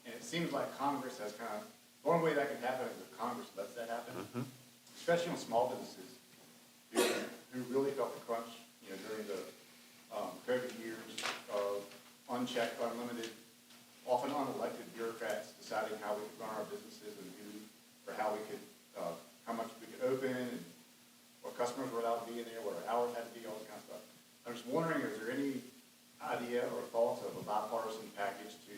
And it seems like Congress has kind of, the only way that can happen is if Congress lets that happen, especially on small businesses who really felt the crunch, during the COVID years of unchecked, unlimited, often unelected bureaucrats deciding how we could run our businesses and how we could, how much we could open and what customers were allowed to be in there, what our hours had to be, all this kind of stuff. I'm just wondering, is there any idea or thoughts of a bipartisan package to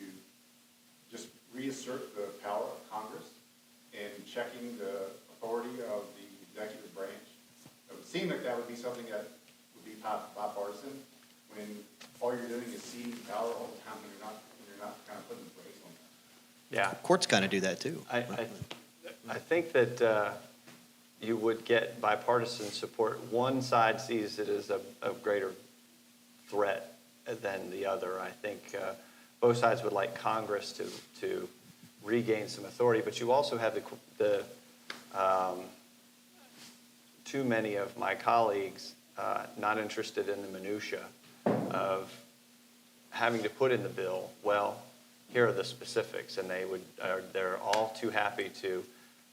just reassert the power of Congress in checking the authority of the executive branch? It would seem like that would be something that would be bipartisan when all you're doing is ceding power all the time and you're not kind of putting the brakes on that. Yeah. Courts kind of do that too. I think that you would get bipartisan support. One side sees it as a greater threat than the other. I think both sides would like Congress to regain some authority, but you also have the too many of my colleagues not interested in the minutia of having to put in the bill, well, here are the specifics, and they're all too happy to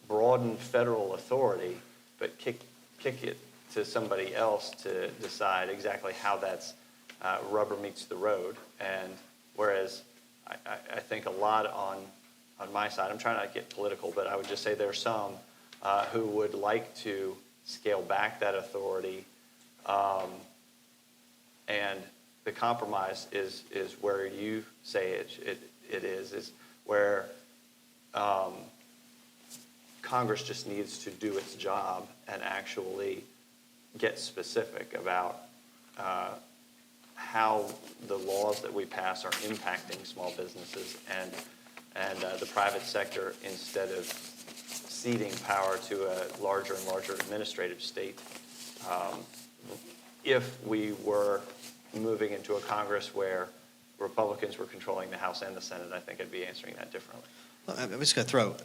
broaden federal authority, but kick it to somebody else to decide exactly how that's rubber meets the road. And whereas I think a lot on my side, I'm trying not to get political, but I would just say there are some who would like to scale back that authority, and the compromise is where you say it is where Congress just needs to do its job and actually get specific about how the laws that we pass are impacting small businesses and the private sector, instead of ceding power to a larger and larger administrative state. If we were moving into a Congress where Republicans were controlling the House and the Senate, I think I'd be answering that differently. Well, I'm just going to throw a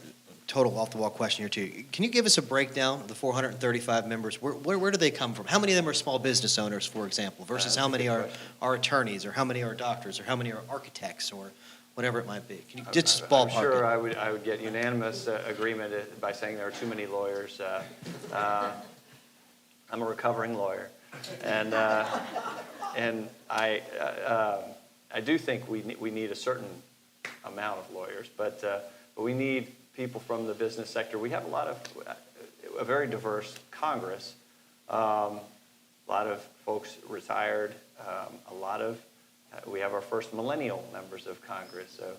total off-the-wall question here, too. Can you give us a breakdown of the 435 members? Where do they come from? How many of them are small business owners, for example, versus how many are attorneys, or how many are doctors, or how many are architects, or whatever it might be? Can you just ballpark I'm sure it? I would get unanimous agreement by saying there are too many lawyers. I'm a recovering lawyer, and I do think we need a certain amount of lawyers, but we need people from the business sector. We have a very diverse Congress. A lot of folks retired. We have our first millennial members of Congress, so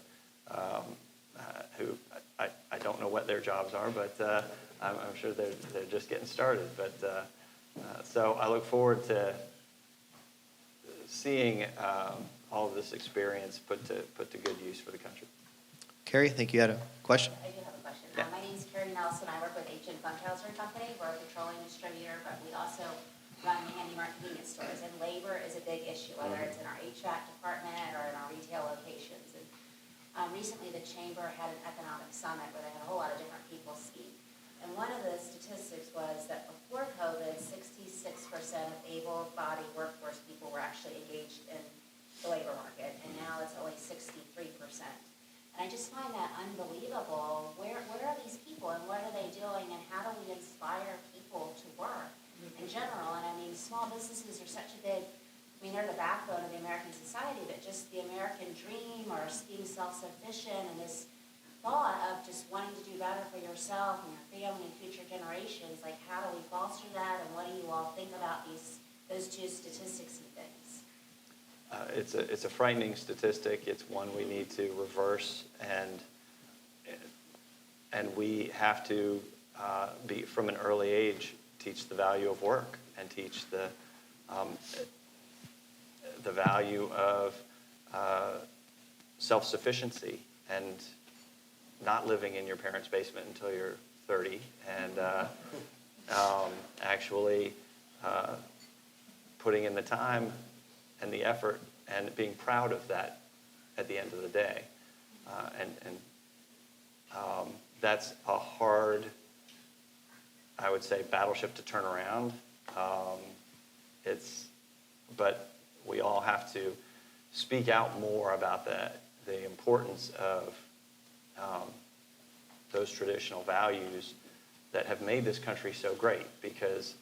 who I don't know what their jobs are, but I'm sure they're just getting started. But so I look forward to seeing all of this experience put to good use for the country. Carrie, I think you had a question. I do have a question. Yeah. My name is Carrie Nelson. I work with H&N Funkhauser Company. We're a petroleum distributor, but we also run handy-mart convenience stores. And labor is a big issue, whether it's in our HVAC department or in our retail locations. And recently, the chamber had an economic summit where they had a whole lot of different people speak. And one of the statistics was that before COVID, 66% of able-bodied workforce people were actually engaged in the labor market, and now it's only 63%. And I just find that unbelievable. What are these people, and what are they doing, and how do we inspire people to work in general? And I mean, small businesses are such a big, they're the backbone of the American society, but just the American dream, or being self-sufficient, and this thought of just wanting to do better for yourself and your family and future generations, like how do we foster that, and what do you all think about those two statistics and things? It's a frightening statistic. It's one we need to reverse, and we have to be from an early age teach the value of work and teach the value of self-sufficiency and not living in your parents' basement until you're 30, and actually putting in the time and the effort and being proud of that at the end of the day. That's a hard, I would say, battleship to turn around. But we all have to speak out more about the importance of those traditional values that have made this country so great, because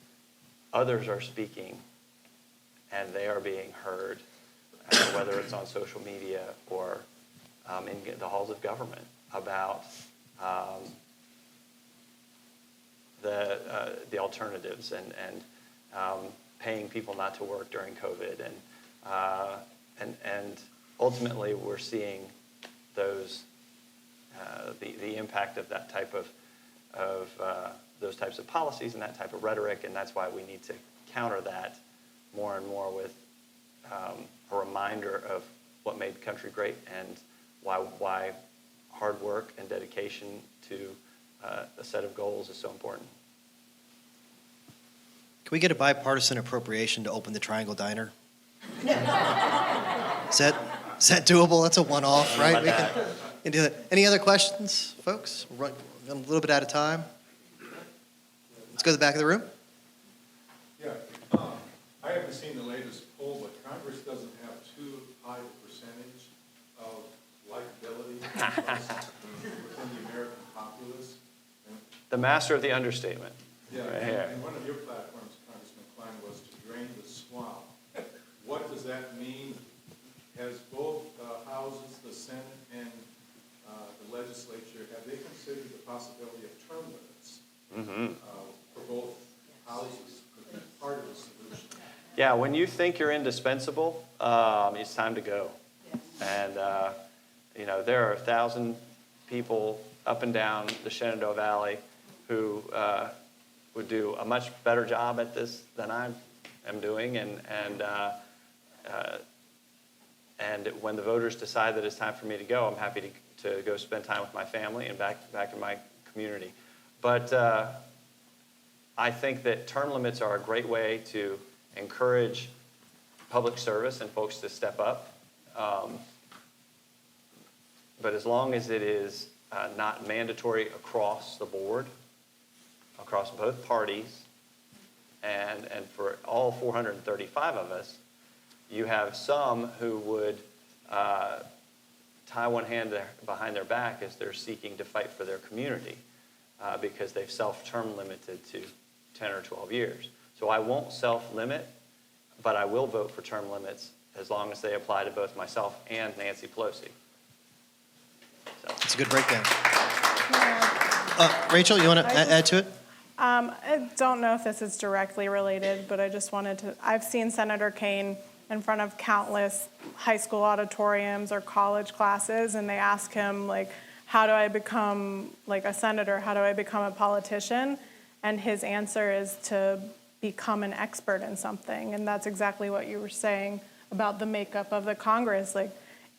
others are speaking and they are being heard, whether it's on social media or in the halls of government, about the alternatives and paying people not to work during COVID, and ultimately we're seeing those the impact of that type of those types of policies and that type of rhetoric, and that's why we need to counter that more and more with a reminder of what made the country great and why hard work and dedication to a set of goals is so important. Can we get a bipartisan appropriation to open the Triangle Diner? Is that doable? That's a one-off, right? We can do that. Any other questions, folks? We're running a little bit out of time. Let's go to the back of the room. I haven't seen the latest poll, but Congress doesn't have too high a percentage of likability within the American populace. The master of the understatement. Yeah, right here. and one of your platforms, Congressman Klein, was to drain the swamp. What does that mean? Has both houses, the Senate and the legislature, have they considered the possibility of term limits for both houses? Could be part of the solution. Yeah, when you think you're indispensable, it's time to go. And, there are 1,000 people up and down the Shenandoah Valley who would do a much better job at this than I am doing. And when the voters decide that it's time for me to go, I'm happy to go spend time with my family and back in my community. But I think that term limits are a great way to encourage public service and folks to step up. But as long as it is not mandatory across the board, across both parties, and for all 435 of us, you have some who would tie one hand behind their back as they're seeking to fight for their community because they've self-term limited to 10 or 12 years. So I won't self-limit, but I will vote for term limits as long as they apply to both myself and Nancy Pelosi. So. That's a good breakdown. Rachel, you want to add to it? I don't know if this is directly related, but I just wanted to, I've seen Senator Kaine in front of countless high school auditoriums or college classes, and they ask him, like, how do I become, like, a senator? How do I become a politician? And his answer is to become an expert in something, and that's exactly what you were saying about the makeup of the Congress. Like,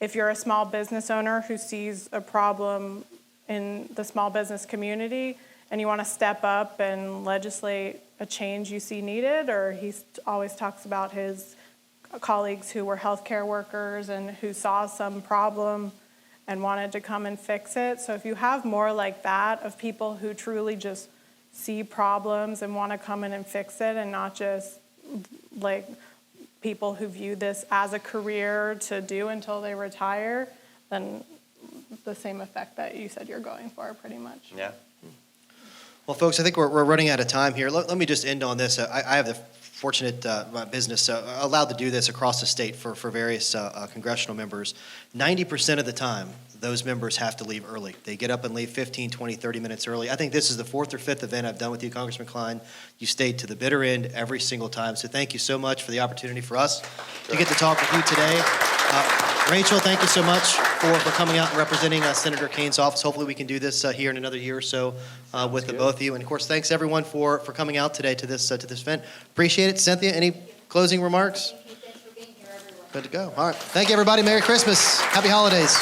if you're a small business owner who sees a problem in the small business community and you want to step up and legislate a change you see needed, or he always talks about his colleagues who were healthcare workers and who saw some problem and wanted to come and fix it. So if you have more like that of people who truly just see problems and want to come in and fix it, and not just like people who view this as a career to do until they retire, then the same effect that you said you're going for, pretty much. Yeah. Well, folks, I think we're running out of time here. Let me just end on this. I have the fortunate business allowed to do this across the state for various congressional members. 90% of the time, those members have to leave early. They get up and leave 15, 20, 30 minutes early. I think this is the fourth or fifth event I've done with you, Congressman Klein. You stayed to the bitter end every single time. So thank you so much for the opportunity for us to get to talk with you today. Rachel, thank you so much for coming out and representing Senator Kaine's office. Hopefully we can do this here in another year or so with the both of you. And of course, thanks everyone for coming out today to this event. Appreciate it. Cynthia, any closing remarks? Thanks for being here, everyone. Good to go. All right. Thank you, everybody. Merry Christmas. Happy holidays.